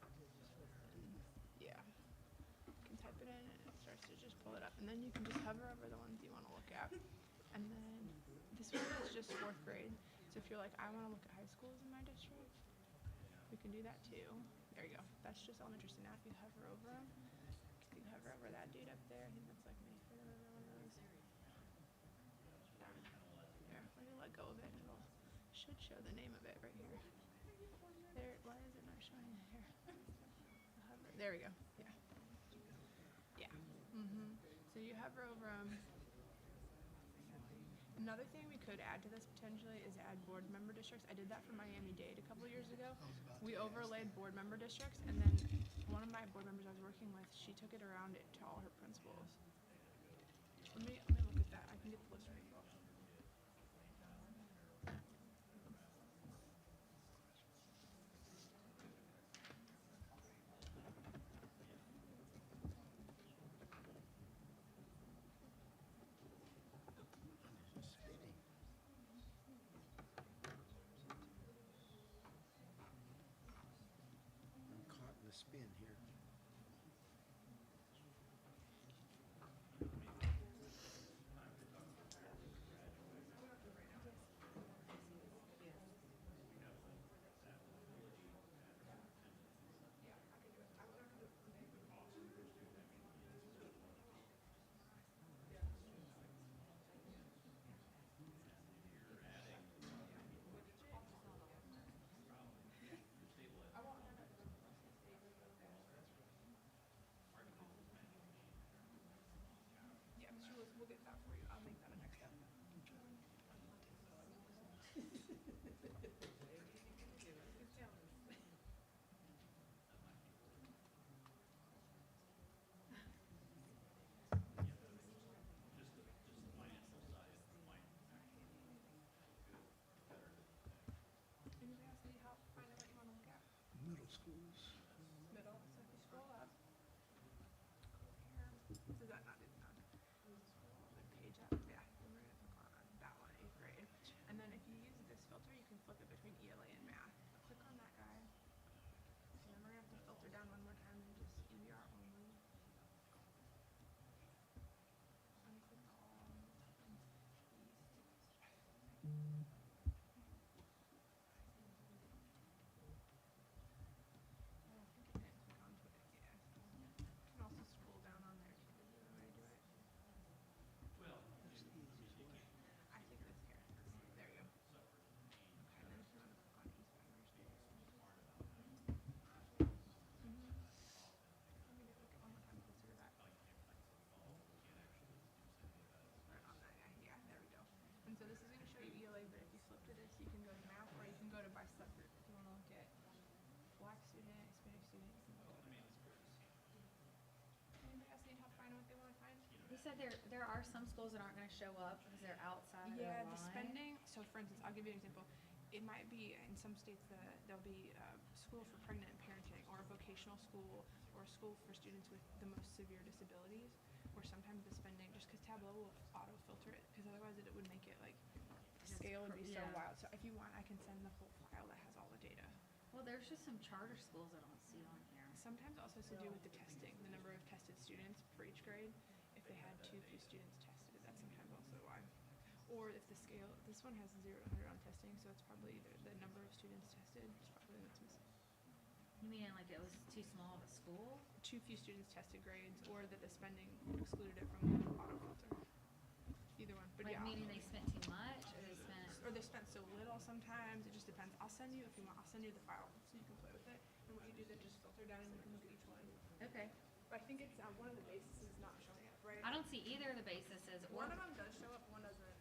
Yeah. You can type it in and it starts to just pull it up. And then you can just hover over the ones you want to look at. And then this one is just 4th grade. So if you're like, I want to look at high schools in my district, we can do that too. There you go. That's just elementary. So now if you hover over them, you hover over that dude up there. I think that's like me. One of those. There. When you let go of it, it'll should show the name of it right here. There. Why is it not showing it here? Hover. There we go. Yeah. Yeah. So you hover over them. Another thing we could add to this potentially is add board member districts. I did that for Miami-Dade a couple years ago. We overlaid board member districts, and then one of my board members I was working with, she took it around it to all her principals. Let me look at that. I can get the list for you. I'm caught in the spin here. Yeah, Mr. Lewis, we'll get that for you. I'll make that a next step. Anybody else need help finding what you want to look at? middle schools. Middle. So if you scroll up, here, does that not do that? Page up, yeah. Then we're gonna click on that one, 8th grade. And then if you use this filter, you can flip it between ELA and math. Click on that guy. And then we're gonna have to filter down one more time and just EBR only. Unclick all. I don't think it did click onto it, yeah. So you can also scroll down on there too, is the way to do it. I think this here. There you go. Okay, and then if you want to click on East Primary School. Let me just look at one more time closer to that. Right on that, yeah, there we go. And so this is going to show you ELA, but if you flip to this, you can go to math, or you can go to by subgroup. If you want to look at Black student, Hispanic student, you can look at those groups. Anybody else need help finding what they want to find? You said there are some schools that aren't going to show up because they're outside of Yeah, their the line. spending, so for instance, I'll give you an example. It might be in some states that there'll be a school for pregnant and parenting, or a vocational school, or a school for students with the most severe disabilities, or sometimes the spending, just because Tableau will auto-filter it, because otherwise it would make it like, the scale would be so yeah. wild. So if you want, I can send the whole file that has all the data. Well, there's just some charter schools I don't see on here. Sometimes also has to do with the testing, the number of tested students for each grade. If they had too few students tested, that's sometimes also why. Or if the scale, this one has 0 to 100 on testing, so it's probably either the number of students tested, it's probably what's missing. You mean like it was too small of a school? Too few students tested grades, or that the spending excluded it from the auto filter. Either one, but Like yeah. meaning they spent too much or they spent? Or they spent so little. small sometimes. It just depends. I'll send you, if you want, I'll send you the file so you can play with it. And what you do then just filter down and you can look at each one. Okay. But I think it's one of the bases is not showing up, right? I don't see either of the bases or One of them does show up, one doesn't.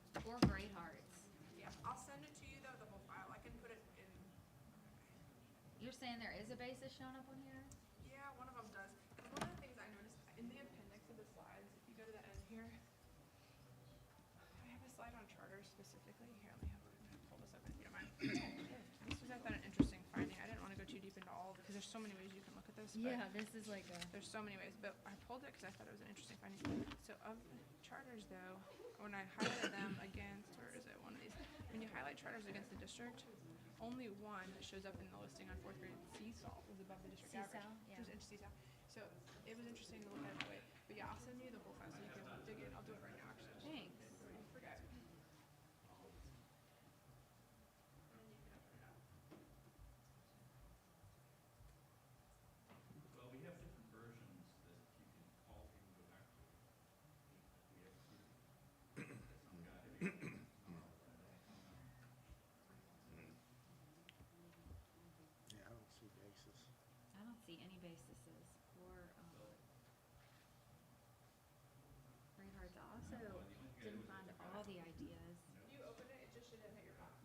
grade hearts. Yeah, I'll send it to you though, the whole file. I can put it in. You're saying there is a basis showing up on here? Yeah, one of them does. And one of the things I noticed in the appendix of the slides, if you go to the end here, I have a slide on charters specifically. Here, let me pull this up if you don't mind. This was, I thought, an interesting finding. I didn't want to go too deep into all of it because there's so many ways you can look at this. But this is like a. there's so many ways, but I pulled it because I thought it was an interesting finding. So of charters, though, when I highlighted them against, where is it? One of these. When you highlight charters against the district, only one that shows up in the listing on 4th grade, CSAL, was above the district average. CSAL, yeah. Which was CSAL. So it was interesting to look at it that way. But yeah, I'll send you the whole file so you can dig in. I'll do it right now, actually. Thanks. Before you forget. Well, we have different versions that you can call, you can go back to. We have some guy. Yeah, I don't see basis. I don't see any bases or grade hearts. I also didn't find all the ideas. If you open it, it just should have hit your file.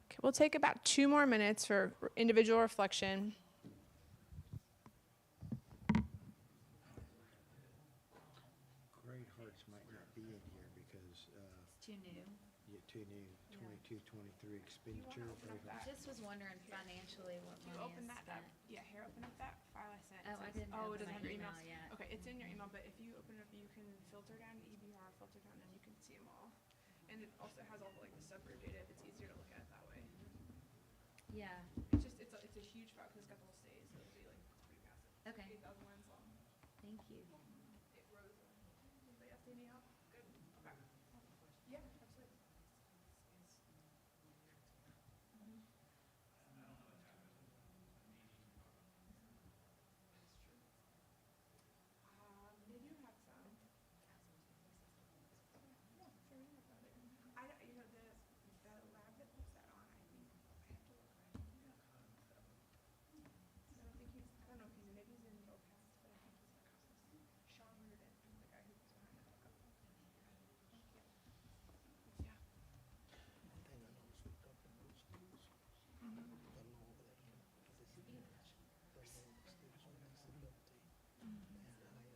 Okay, we'll take about 2 more minutes for individual reflection. Grade hearts might not be in here because, It's too new. you're too new, 22, 23 expenditure. open up grade I hearts. just was wondering financially what You money open is that spent. up. Yeah, here, open up that file I sent. It Oh, I says- didn't Oh, open it doesn't my have your email emails? yet. Okay, it's in your email, but if you open it up, you can filter down to EBR, filter down, and you can see them all. And it also has all the, like, the subgroup data if it's easier to look at it that way. Yeah. It's just, it's a huge file because it's got the whole stage, so it'll be like pretty massive. It's Okay. 8,000 lines long. Thank you. It rose. Anybody else need any help? Good. Okay. Yeah, absolutely. They do have some. Yeah, sure, we have that. I don't, the lab that puts that on, I think, I have to look, I don't think it's Cosmos though. I don't think he's, I don't know if he's, maybe he's in OCAS, but I think he's at Cosmos. Sean Reardon is the guy who's behind it. I'll look up. Thank you. Yeah. One thing I noticed with Duncan Road schools, I don't know over that, but this is first of all, the students with disability and higher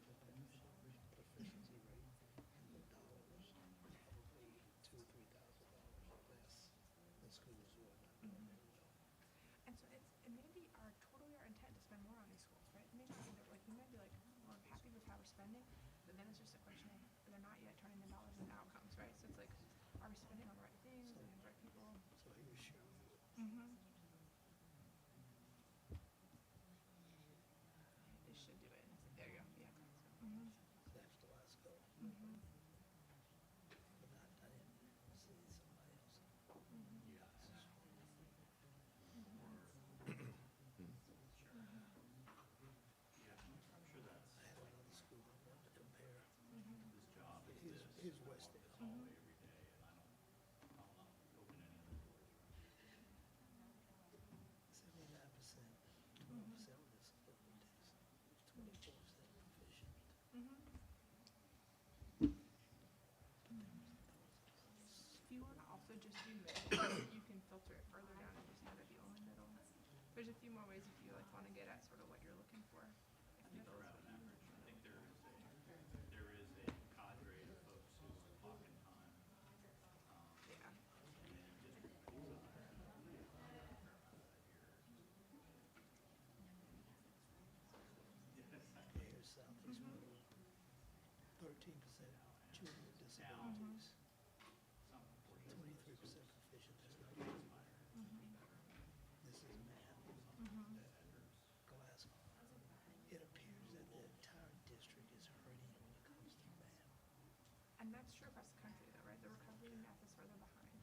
than proficiency rate in the dollars, probably $2,000 or $3,000 less than schools who are not doing very well. And so it may be totally our intent to spend more on these schools, right? It may not be that, like, we might be like, we're happy with how we're spending, but then it's just a question of, they're not yet turning the dollars into outcomes, right? So it's like, are we spending on the right things, do we have the right people? So he was showing Mm-hmm. It should do it. There you go, yeah. Mm-hmm. that's the last goal, Mm-hmm. but I didn't see somebody else. I had another school I wanted to compare. Here's Westdale. 79%, 12% with disabilities, 24% proficient. If you want to also just do middle, you can filter it further down and just have it be only middle. There's a few more ways if you like want to get at sort of what you're looking for. If middle is what you- I think there is a cadre of folks who are oftentimes, Yeah. Here's Southeast Middle, 13% children with disabilities, 23% proficient, that's not good. This is math, Glasgow. It appears that the entire district is hurting when it comes to math. And that's true across the country though, right? The recovery in math is further behind.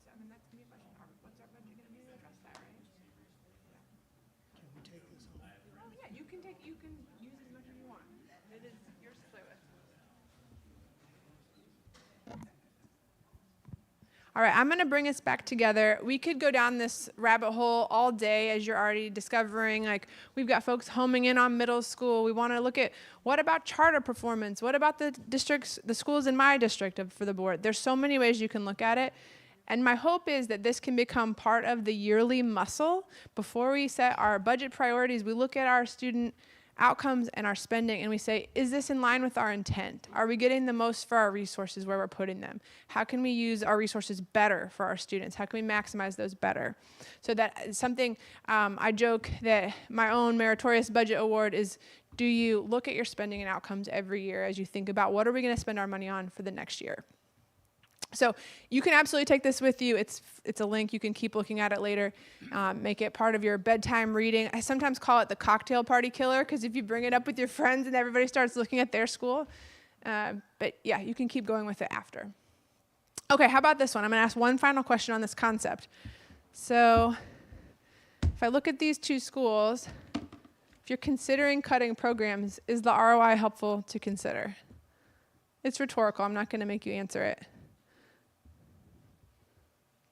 So, I mean, that's gonna be a question. What's our budget gonna be to address that, right? Yeah. Can we take this home? Oh, yeah, you can use as much as you want. It is your All right, I'm going to bring us back together. We could go down this rabbit hole all day, as you're already discovering. Like, we've got folks homing in on middle school. We want to look at what about charter performance? What about the districts, the schools in my district for the board? There's so many ways you can look at it. And my hope is that this can become part of the yearly muscle. Before we set our budget priorities, we look at our student outcomes and our spending, and we say, is this in line with our intent? Are we getting the most for our resources where we're putting them? How can we use our resources better for our students? How can we maximize those better? So that something, I joke that my own meritorious budget award is, do you look at your spending and outcomes every year as you think about what are we going to spend our money on for the next year? So you can absolutely take this with you. It's a link. You can keep looking at it later. Make it part of your bedtime reading. I sometimes call it the cocktail party killer, because if you bring it up with your friends and everybody starts looking at their school. But yeah, you can keep going with it after. Okay, how about this one? I'm going to ask one final question on this concept. So if I look at these two schools, if you're considering cutting programs, is the ROI helpful to consider? It's rhetorical. I'm not going to make you answer it.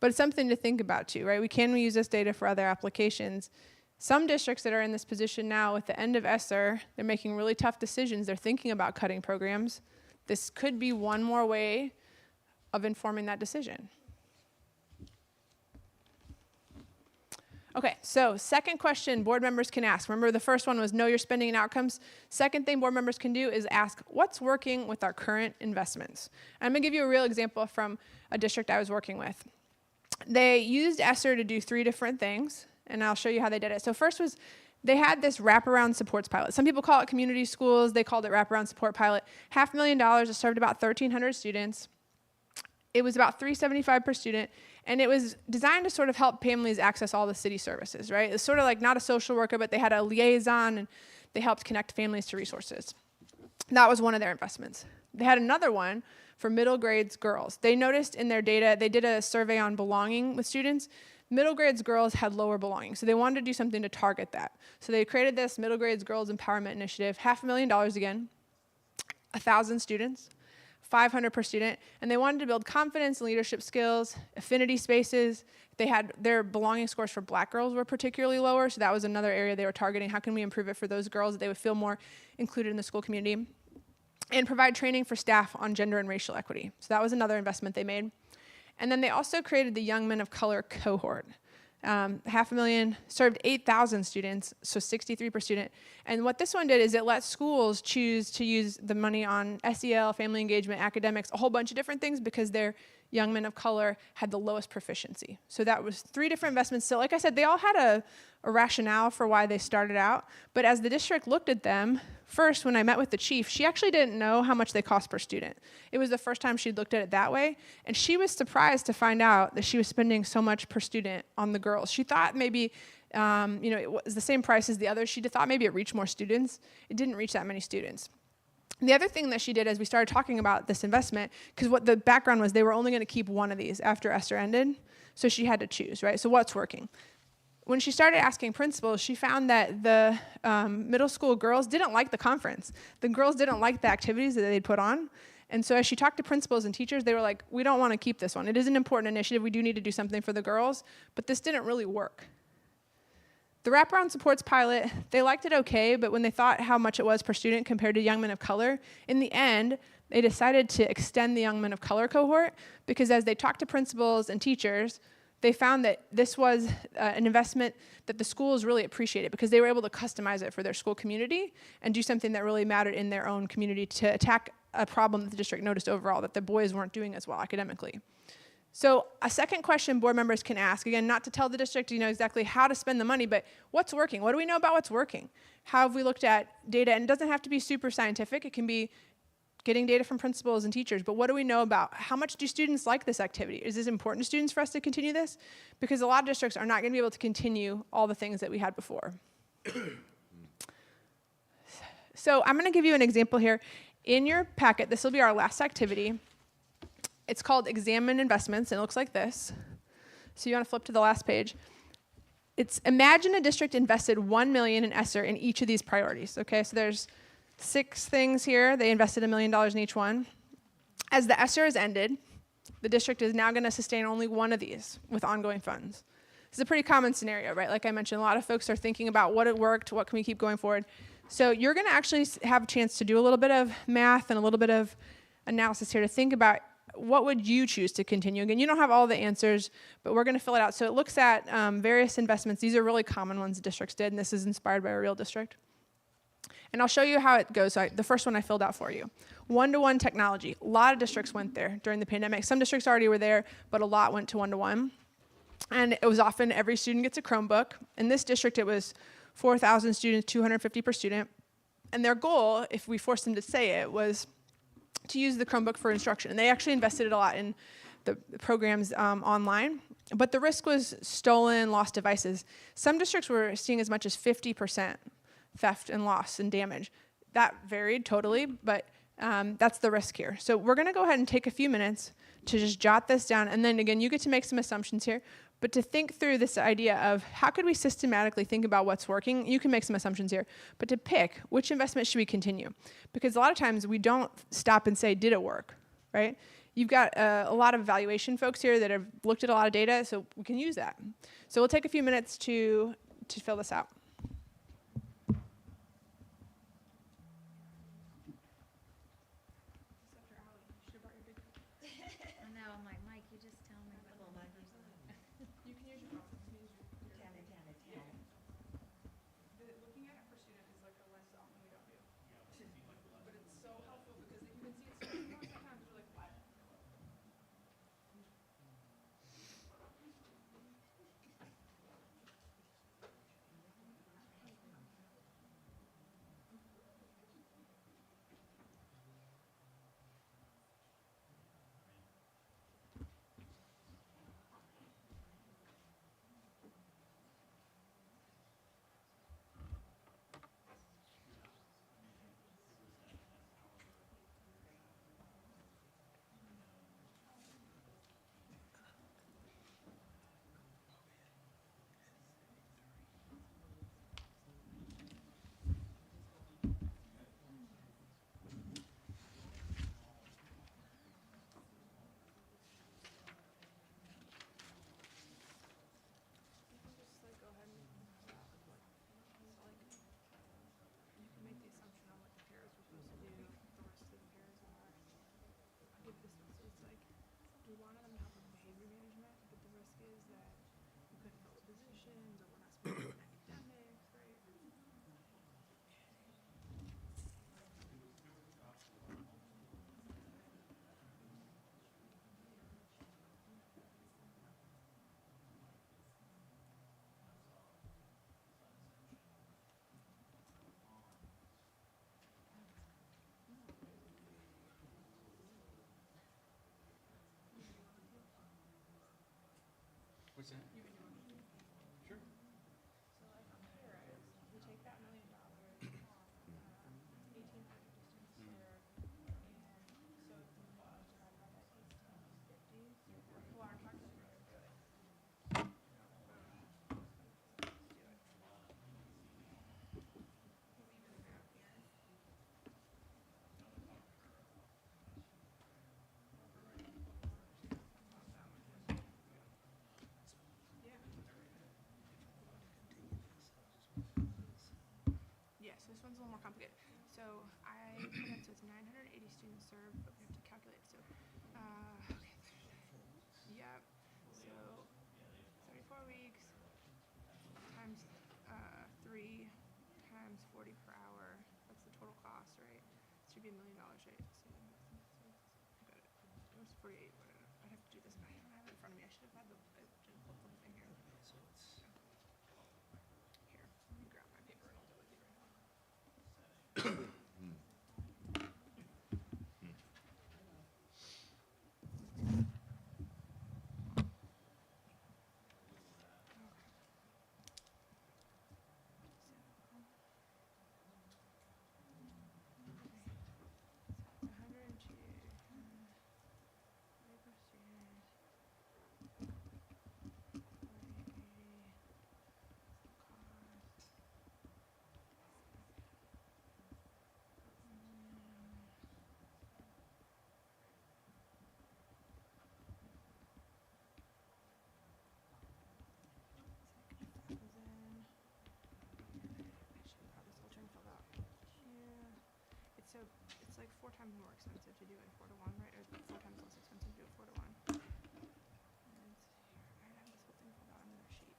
But it's something to think about too, right? We can use this data for other applications. Some districts that are in this position now with the end of ESSER, they're making really tough decisions. They're thinking about cutting programs. This could be one more way of informing that decision. Okay, so second question board members can ask. Remember, the first one was know your spending and outcomes. Second thing board members can do is ask, what's working with our current investments? And I'm going to give you a real example from a district I was working with. They used ESSER to do 3 different things, and I'll show you how they did it. So first was they had this wraparound supports pilot. Some people call it community schools. They called it wraparound support pilot. $500,000. It served about 1,300 students. It was about $375 per student, and it was designed to sort of help families access all the city services, right? It's sort of like not a social worker, but they had a liaison, and they helped connect families to resources. That was one of their investments. They had another one for middle grades girls. They noticed in their data, they did a survey on belonging with students. Middle grades girls had lower belonging, so they wanted to do something to target that. So they created this middle grades girls empowerment initiative, $500,000 again, 1,000 students, $500 per student, and they wanted to build confidence and leadership skills, affinity spaces. They had their belonging scores for black girls were particularly lower, so that was another area they were targeting. How can we improve it for those girls that they would feel more included in the school community? And provide training for staff on gender and racial equity. So that was another investment they made. And then they also created the Young Men of Color cohort. $500,000, served 8,000 students, so 63 per student. And what this one did is it let schools choose to use the money on SEL, family engagement, academics, a whole bunch of different things because their young men of color had the lowest proficiency. So that was 3 different investments. So like I said, they all had a rationale for why they started out. But as the district looked at them, first, when I met with the chief, she actually didn't know how much they cost per student. It was the first time she'd looked at it that way. And she was surprised to find out that she was spending so much per student on the girls. She thought maybe, it was the same price as the others. She thought maybe it reached more students. It didn't reach that many students. The other thing that she did as we started talking about this investment, because what the background was, they were only going to keep one of these after ESSER ended, so she had to choose, right? So what's working? When she started asking principals, she found that the middle school girls didn't like the conference. The girls didn't like the activities that they'd put on. And so as she talked to principals and teachers, they were like, we don't want to keep this one. It is an important initiative. We do need to do something for the girls, but this didn't really work. The wraparound supports pilot, they liked it okay, but when they thought how much it was per student compared to young men of color, in the end, they decided to extend the young men of color cohort because as they talked to principals and teachers, they found that this was an investment that the schools really appreciated because they were able to customize it for their school community and do something that really mattered in their own community to attack a problem that the district noticed overall, that the boys weren't doing as well academically. So a second question board members can ask, again, not to tell the district exactly how to spend the money, but what's working? What do we know about what's working? How have we looked at data? And it doesn't have to be super scientific. It can be getting data from principals and teachers, but what do we know about how much do students like this activity? Is this important to students for us to continue this? Because a lot of districts are not going to be able to continue all the things that we had before. So I'm going to give you an example here. In your packet, this will be our last activity. It's called Examine Investments, and it looks like this. So you want to flip to the last page. It's imagine a district invested $1 million in ESSER in each of these priorities. Okay, so there's 6 things here. They invested $1 million in each one. As the ESSER has ended, The district is now going to sustain only one of these with ongoing funds. This is a pretty common scenario, right? Like I mentioned, a lot of folks are thinking about what it worked, what can we keep going forward. So you're going to actually have a chance to do a little bit of math and a little bit of analysis here to think about what would you choose to continue. Again, you don't have all the answers, but we're going to fill it out. So it looks at various investments. These are really common ones districts did, and this is inspired by a real district. And I'll show you how it goes. The first one I filled out for you. One-to-one technology. A lot of districts went there during the pandemic. Some districts already were there, but a lot went to one-to-one. And it was often every student gets a Chromebook. In this district, it was 4,000 students, 250 per student. And their goal, if we forced them to say it, was to use the Chromebook for instruction. And they actually invested a lot in the programs online. But the risk was stolen, lost devices. Some districts were seeing as much as 50% theft and loss and damage. That varied totally, but that's the risk here. So we're going to go ahead and take a few minutes to just jot this down. And then again, you get to make some assumptions here. But to think through this idea of how could we systematically think about what's working, you can make some assumptions here. But to pick which investment should we continue? Because a lot of times we don't stop and say, did it work, right? You've got a lot of evaluation folks here that have looked at a lot of data, so we can use that. So we'll take a few minutes to fill this out. I know, I'm like, Mike, you just tell me. You can use your phone. Looking at it for students is like the less often we don't do. But it's so helpful because you can see it's so small sometimes we're like, what? What's that? Sure. So like on here is, we take that $1 million, 1,800 distance served, and so it's divided by that 1850. Well, our calculator would do it. Yes, this one's a little more complicated. So I put it, so it's 980 students served, but we have to calculate. So, okay. Yep. So 34 weeks times 3 times 40 per hour. That's the total cost, right? Should be $1 million, right? So, got it. It was 48. I'd have to do this, but I don't have it in front of me. I should have had the whole thing here. Here, let me grab my paper and I'll do it with you right now. So 102 per student. 4 times more expensive to do in 4-to-1, right? Or 4 times less expensive to do it 4-to-1. And it's here. I have this whole thing filled out on another sheet.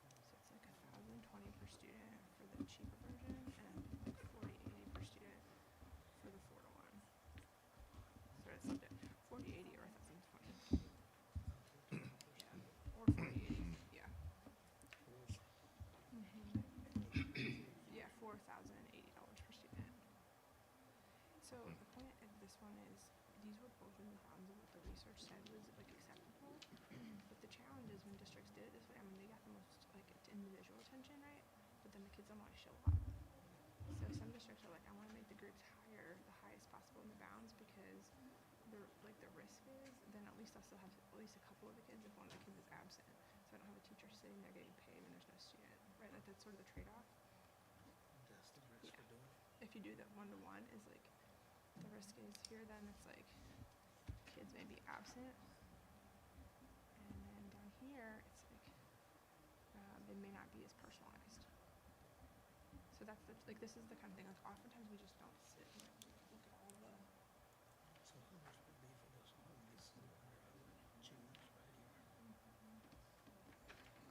So it's like 1,020 per student for the cheaper version, and like 4080 per student for the 4-to-1. Sorry, I slipped it. 4080 or 1,020. Yeah, or 4080. Yeah. Yeah, $4,080 per student. So the point of this one is these were both in the bounds of what the research said was like acceptable. But the challenge is when districts did it this way, I mean they got the most like individual attention, right? But then the kids don't want to show up. So some districts are like, I want to make the groups higher, the highest possible in the bounds because the risk is then at least I'll still have at least a couple of the kids if one of the kids is absent. So I don't have a teacher sitting there getting paid and there's no student, right? Like that's sort of the trade-off. That's the risk for doing it. If you do that 1-to-1 is like the risk is here then it's like kids may be absent and then down here it's like they may not be as personalized. So that's this is the kind of thing like oftentimes we just don't sit and like, look at all the So how much would be for this one, this $100 choose right here?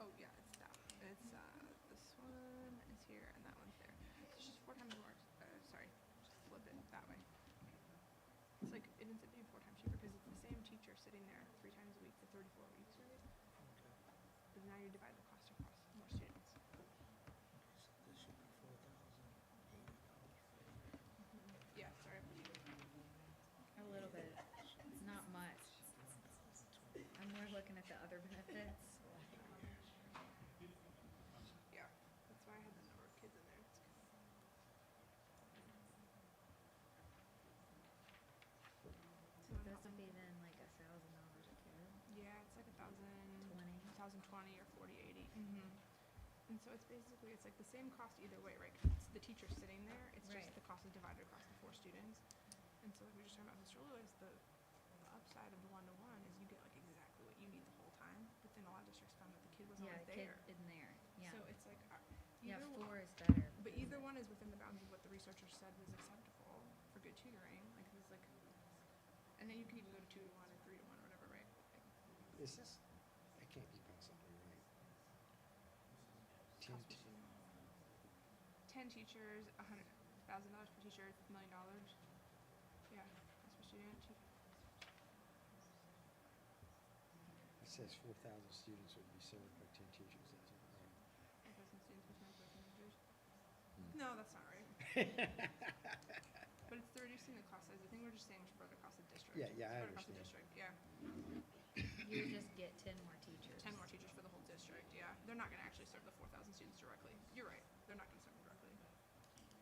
oh yeah it's that it's this one is here and that one's there. So it's just 4 times more sorry just flip it that way. It's like it ends up being 4 times cheaper because it's the same teacher sitting there 3 times a week for 34 weeks, right? Okay. But now you divide the cost across more students. So this should be $4,080 for Yeah, sorry. A little bit. It's not much. I'm more looking at the other benefits. Yeah, that's why I had the number of kids in there. It's So this would be then like $1,000 a kid. yeah, it's like 1,020 or 4080. And so it's basically it's like the same cost either way, right? 'Cause it's the teacher sitting there. It's Right. just the cost is divided across the 4 students. And so like we were just talking about Mr. Lewis, the upside of the 1-to-1 is you get like exactly what you need the whole time. But then a lot of districts found that the kid was Yeah, always the kid there. in there. Yeah. So it's like Yeah, either 4 is better. but either one is within the bounds of what the researchers said was acceptable for good tutoring. Like it's like, and then you can even go to 2-to-1 or 3-to-1 or whatever, right? Like, Is this, that can't be possibly right. cost per student. 10 teachers, $100,000 per teacher, $1 million. Yeah, cost per student. It says 4,000 students would be served by 10 teachers, that's not right. 1,000 students per semester, 10 teachers. No, that's not right. But it's reducing the class size. I think we're just saying spread across the district. Yeah, yeah, I Spread across the understand. district, yeah. You would just get 10 more teachers. 10 more teachers for the whole district, yeah. They're not going to actually serve the 4,000 students directly. You're right. They're not going to serve them directly.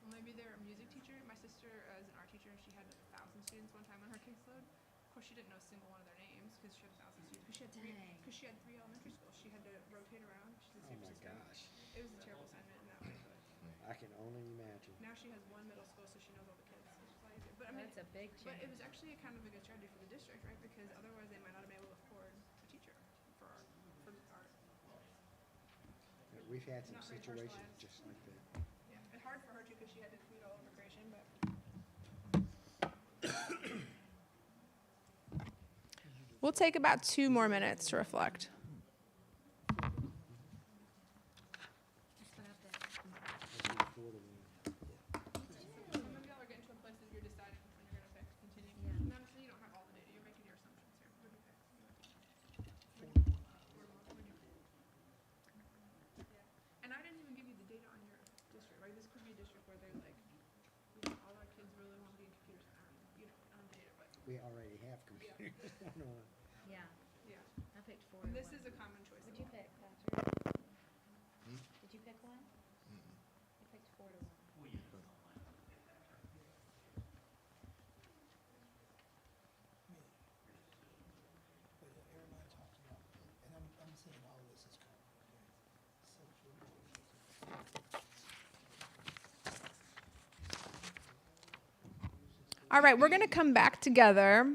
Well, maybe they're a music teacher. My sister is an art teacher. She had 1,000 students one time on her caseload. Of course, she didn't know a single one of their names because she had 1,000 students. Dang. Because she had 3 elementary schools. She had to rotate around. She's a Oh my super gosh, It was a terrible assignment in that way. But I can only imagine. now she has 1 middle school, so she knows all the kids. Which is a lot easier. But I mean, That's a big but it change. was actually a kind of a good strategy for the district, right? Because otherwise they might not have been able to afford a teacher for art. We've had some Not very situations personalized. just like that. Yeah, and hard for her too because she had to feed all of her creation, but. We'll take about 2 more minutes to reflect. That's what I bet. That'd be 4 to 1. Some of y'all are getting to a place that you're deciding which one you're going to pick, continue. Yeah. And honestly, you don't have all the data. You're making your assumptions here. What do you pick? Yeah. And I didn't even give you the data on your district, right? This could be a district where they're like, all our kids really want to be in computer science, on data, but We already have computers. 1-to-1. Yeah, yeah. I picked 4 And to this 1. is a common choice. What'd of you all. pick, Patrick? Did you pick one? I picked 4 to 1. Well, yeah. But everybody talks about, and I'm saying all this is common, okay? Social. All right, we're going to come back together.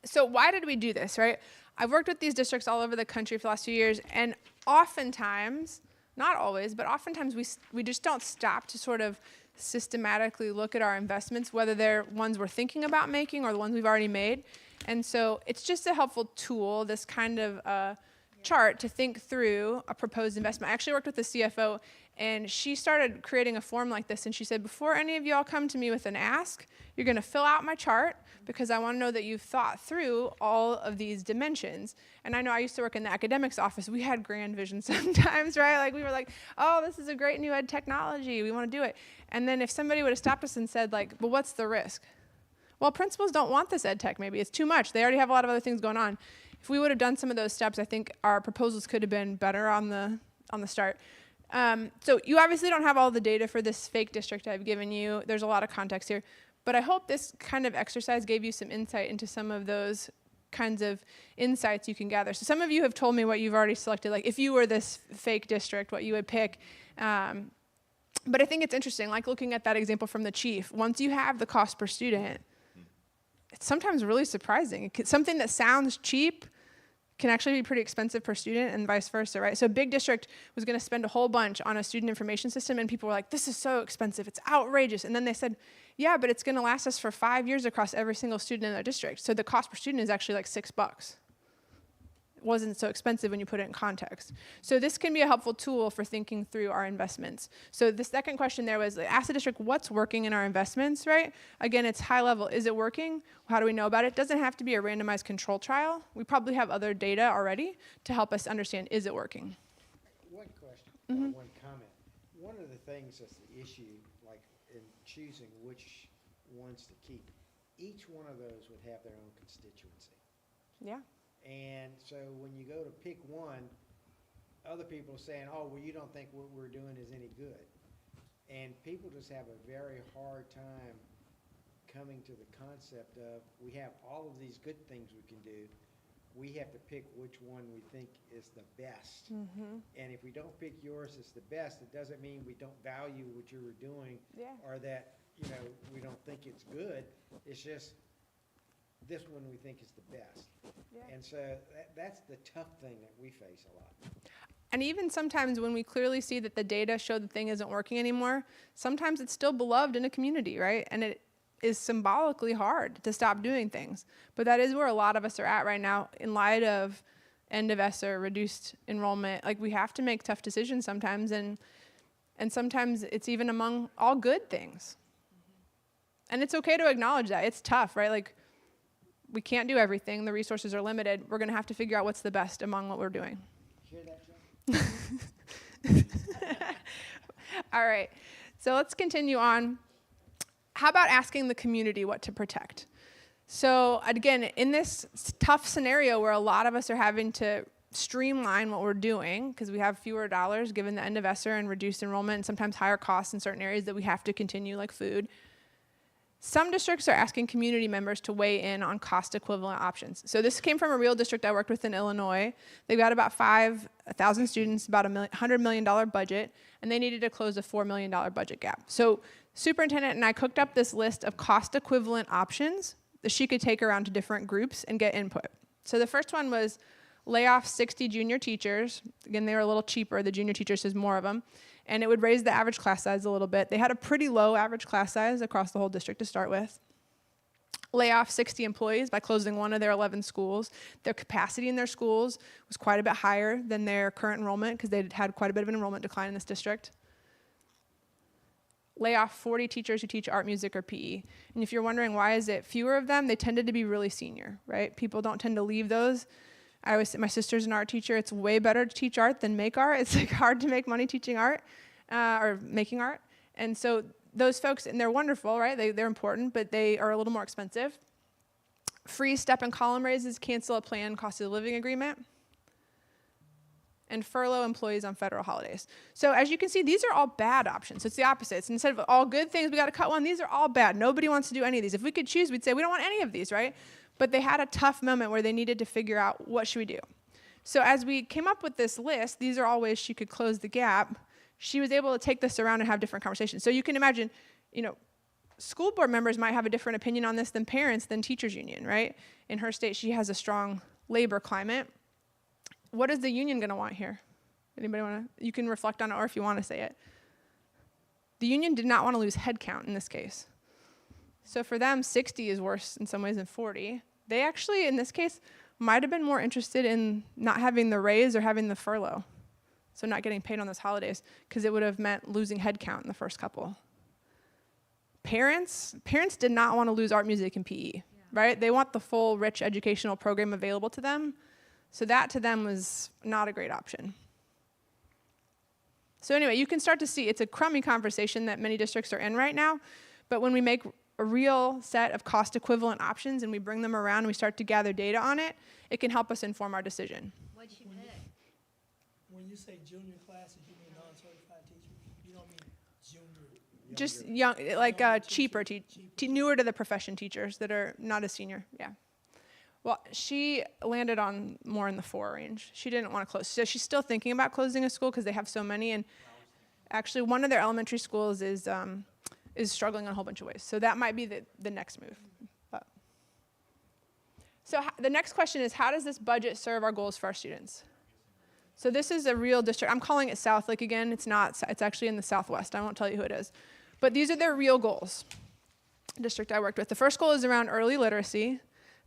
So why did we do this, right? I've worked with these districts all over the country for the last few years, and oftentimes, not always, but oftentimes we just don't stop to sort of systematically look at our investments, whether they're ones we're thinking about making or the ones we've already made. And so it's just a helpful tool, this kind of chart to think through a proposed investment. I actually worked with the CFO, and she started creating a form like this, and she said, before any of y'all come to me with an ask, you're going to fill out my chart because I want to know that you've thought through all of these dimensions. And I know I used to work in the academics office. We had grand vision sometimes, right? Like we were like, oh, this is a great new ed technology. We want to do it. And then if somebody would have stopped us and said like, but what's the risk? Well, principals don't want this ed tech maybe. It's too much. They already have a lot of other things going on. If we would have done some of those steps, I think our proposals could have been better on the start. So you obviously don't have all the data for this fake district I've given you. There's a lot of context here. But I hope this kind of exercise gave you some insight into some of those kinds of insights you can gather. So some of you have told me what you've already selected, like if you were this fake district, what you would pick. But I think it's interesting, like looking at that example from the chief. Once you have the cost per student, it's sometimes really surprising. Something that sounds cheap can actually be pretty expensive per student and vice versa, right? So a big district was going to spend a whole bunch on a student information system, and people were like, this is so expensive, it's outrageous. And then they said, yeah, but it's going to last us for 5 years across every single student in the district. So the cost per student is actually like $6. It wasn't so expensive when you put it in context. So this can be a helpful tool for thinking through our investments. So the second question there was, ask the district what's working in our investments, right? Again, it's high level. Is it working? How do we know about it? It doesn't have to be a randomized control trial. We probably have other data already to help us understand, is it working? One question, one comment. One of the things that's the issue, like in choosing which ones to keep, each one of those would have their own constituency. Yeah. And so when you go to pick one, other people are saying, oh, well, you don't think what we're doing is any good. And people just have a very hard time coming to the concept of, we have all of these good things we can do. We have to pick which one we think is the best. And if we don't pick yours as the best, it doesn't mean we don't value what you were doing or that, you know, we don't think it's good. It's just this one we think is the best. And so that's the tough thing that we face a lot. And even sometimes when we clearly see that the data show the thing isn't working anymore, sometimes it's still beloved in a community, right? And it is symbolically hard to stop doing things. But that is where a lot of us are at right now in light of end of ESSER, reduced enrollment. Like we have to make tough decisions sometimes, and sometimes it's even among all good things. And it's okay to acknowledge that. It's tough, right? Like we can't do everything. The resources are limited. We're going to have to figure out what's the best among what we're doing. Hear that, John? All right. So let's continue on. How about asking the community what to protect? So again, in this tough scenario where a lot of us are having to streamline what we're doing because we have fewer dollars given the end of ESSER and reduced enrollment and sometimes higher costs in certain areas that we have to continue, like food, some districts are asking community members to weigh in on cost equivalent options. So this came from a real district I worked with in Illinois. They've got about 5,000 students, about $100 million budget, and they needed to close a $4 million budget gap. So superintendent and I cooked up this list of cost equivalent options that she could take around to different groups and get input. So the first one was lay off 60 junior teachers. Again, they were a little cheaper. The junior teachers, there's more of them. And it would raise the average class size a little bit. They had a pretty low average class size across the whole district to start with. Lay off 60 employees by closing one of their 11 schools. Their capacity in their schools was quite a bit higher than their current enrollment because they'd had quite a bit of an enrollment decline in this district. Lay off 40 teachers who teach art, music, or PE. And if you're wondering why is it fewer of them, they tended to be really senior, right? People don't tend to leave those. I always say my sister's an art teacher. It's way better to teach art than make art. It's like hard to make money teaching art or making art. And so those folks, and they're wonderful, right? They're important, but they are a little more expensive. Freeze step and column raises, cancel a planned cost of living agreement, and furlough employees on federal holidays. So as you can see, these are all bad options. So it's the opposite. So instead of all good things, we got to cut one. These are all bad. Nobody wants to do any of these. If we could choose, we'd say we don't want any of these, right? But they had a tough moment where they needed to figure out what should we do. So as we came up with this list, these are all ways she could close the gap. She was able to take this around and have different conversations. So you can imagine, school board members might have a different opinion on this than parents, than teachers union, right? In her state, she has a strong labor climate. What is the union going to want here? Anybody want to? You can reflect on it, or if you want to say it. The union did not want to lose headcount in this case. So for them, 60 is worse in some ways than 40. They actually, in this case, might have been more interested in not having the raise or having the furlough. So not getting paid on those holidays, because it would have meant losing headcount in the first couple. Parents did not want to lose art, music, and PE, right? They want the full, rich educational program available to them. So that to them was not a great option. So anyway, you can start to see it's a crummy conversation that many districts are in right now, but when we make a real set of cost equivalent options and we bring them around and we start to gather data on it, it can help us inform our decision. What'd you pick? When you say junior classes, you mean non-certified teachers? You don't mean junior? Just young, like cheaper, newer to the profession teachers that are not a senior, yeah. Well, she landed on more in the 4 range. She didn't want to close. So she's still thinking about closing a school because they have so many. And actually, one of their elementary schools is struggling in a whole bunch of ways. So that might be the next move. So the next question is, how does this budget serve our goals for our students? So this is a real district. I'm calling it South Lake again. It's not. It's actually in the Southwest. I won't tell you who it is. But these are their real goals. District I worked with. The first goal is around early literacy.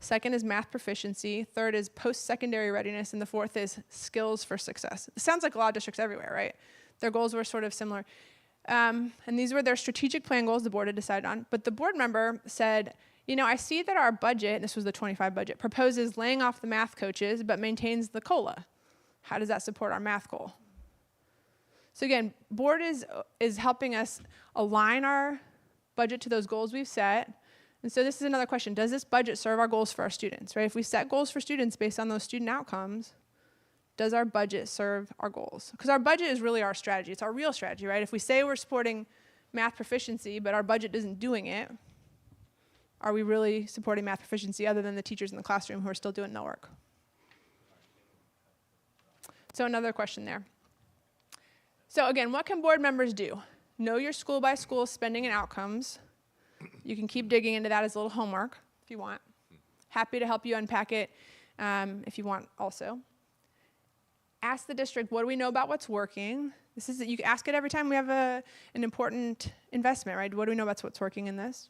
Second is math proficiency. Third is post-secondary readiness. And the fourth is skills for success. It sounds like a lot of districts everywhere, right? Their goals were sort of similar. And these were their strategic plan goals the board had decided on. But the board member said, you know, I see that our budget, this was the 25 budget, proposes laying off the math coaches but maintains the COLA. How does that support our math goal? So again, board is helping us align our budget to those goals we've set. And so this is another question. Does this budget serve our goals for our students, right? If we set goals for students based on those student outcomes, does our budget serve our goals? Because our budget is really our strategy. It's our real strategy, right? If we say we're supporting math proficiency, but our budget isn't doing it, are we really supporting math proficiency other than the teachers in the classroom who are still doing no work? So another question there. So again, what can board members do? Know your school by school spending and outcomes. You can keep digging into that as a little homework if you want. Happy to help you unpack it if you want also. Ask the district, what do we know about what's working? You can ask it every time we have an important investment, right? What do we know about what's working in this?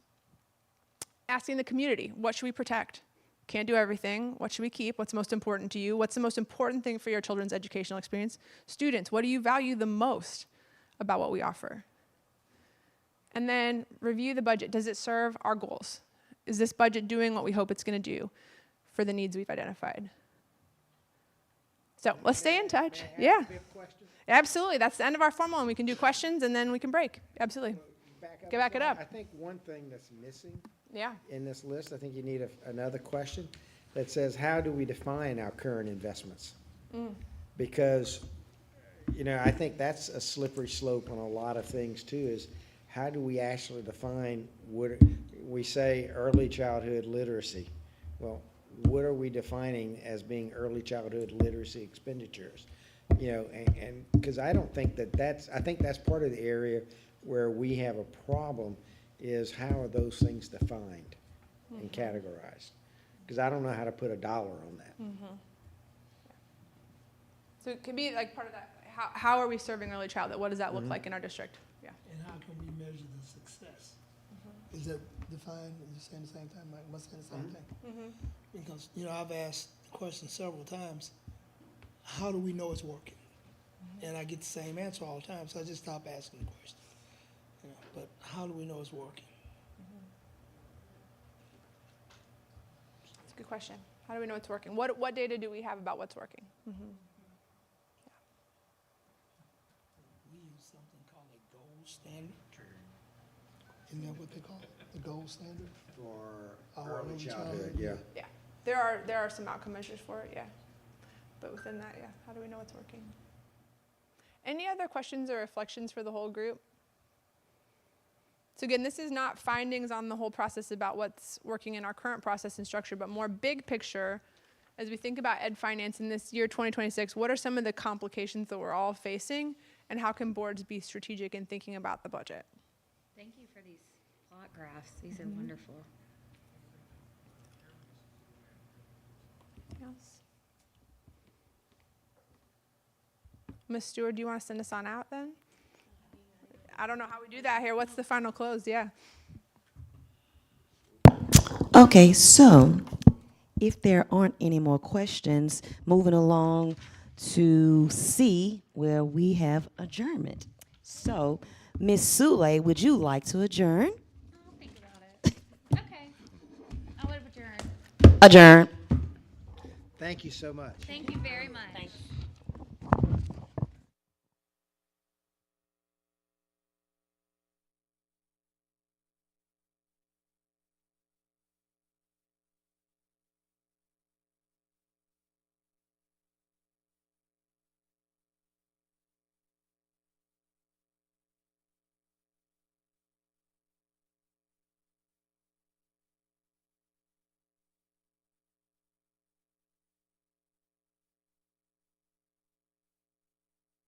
Asking the community, what should we protect? Can't do everything. What should we keep? What's most important to you? What's the most important thing for your children's educational experience? Students, what do you value the most about what we offer? And then review the budget. Does it serve our goals? Is this budget doing what we hope it's going to do for the needs we've identified? So let's stay in touch. Yeah. Absolutely. That's the end of our formal, and we can do questions, and then we can break. Absolutely. Back it up. I think one thing that's missing Yeah. in this list, I think you need another question that says, how do we define our current investments? Because, you know, I think that's a slippery slope on a lot of things too, is how do we actually define what we say early childhood literacy? Well, what are we defining as being early childhood literacy expenditures? You know, and because I don't think I think that's part of the area where we have a problem, is how are those things defined and categorized? Because I don't know how to put a dollar on that. So it could be like part of that. How are we serving early childhood? What does that look like in our district? Yeah. And how can we measure the success? Is that defined? You're saying the same time, Mike? Must say the same thing. Because, you know, I've asked the question several times, how do we know it's working? And I get the same answer all the time, so I just stop asking the question. You know, but how do we know it's working? That's a good question. How do we know it's working? What data do we have about what's working? We use something called a gold standard. Isn't that what they call it? The gold standard? For Our early early childhood, childhood. yeah. Yeah. There are some outcome measures for it, yeah. But within that, yeah, how do we know it's working? Any other questions or reflections for the whole group? So again, this is not findings on the whole process about what's working in our current process and structure, but more big picture as we think about ed finance in this year 2026, what are some of the complications that we're all facing, and how can boards be strategic in thinking about the budget? Thank you for these plot graphs. These are wonderful. Yes. Ms. Stewart, do you want to send us on out then? I don't know how we do that here. What's the final close? Yeah. Okay, so if there aren't any more questions, moving along to C, where we have adjournment. So, Ms. Sule, would you like to adjourn? I'll think about it. Okay. I would adjourn. Adjourn. Thank you so much. Thank you very much.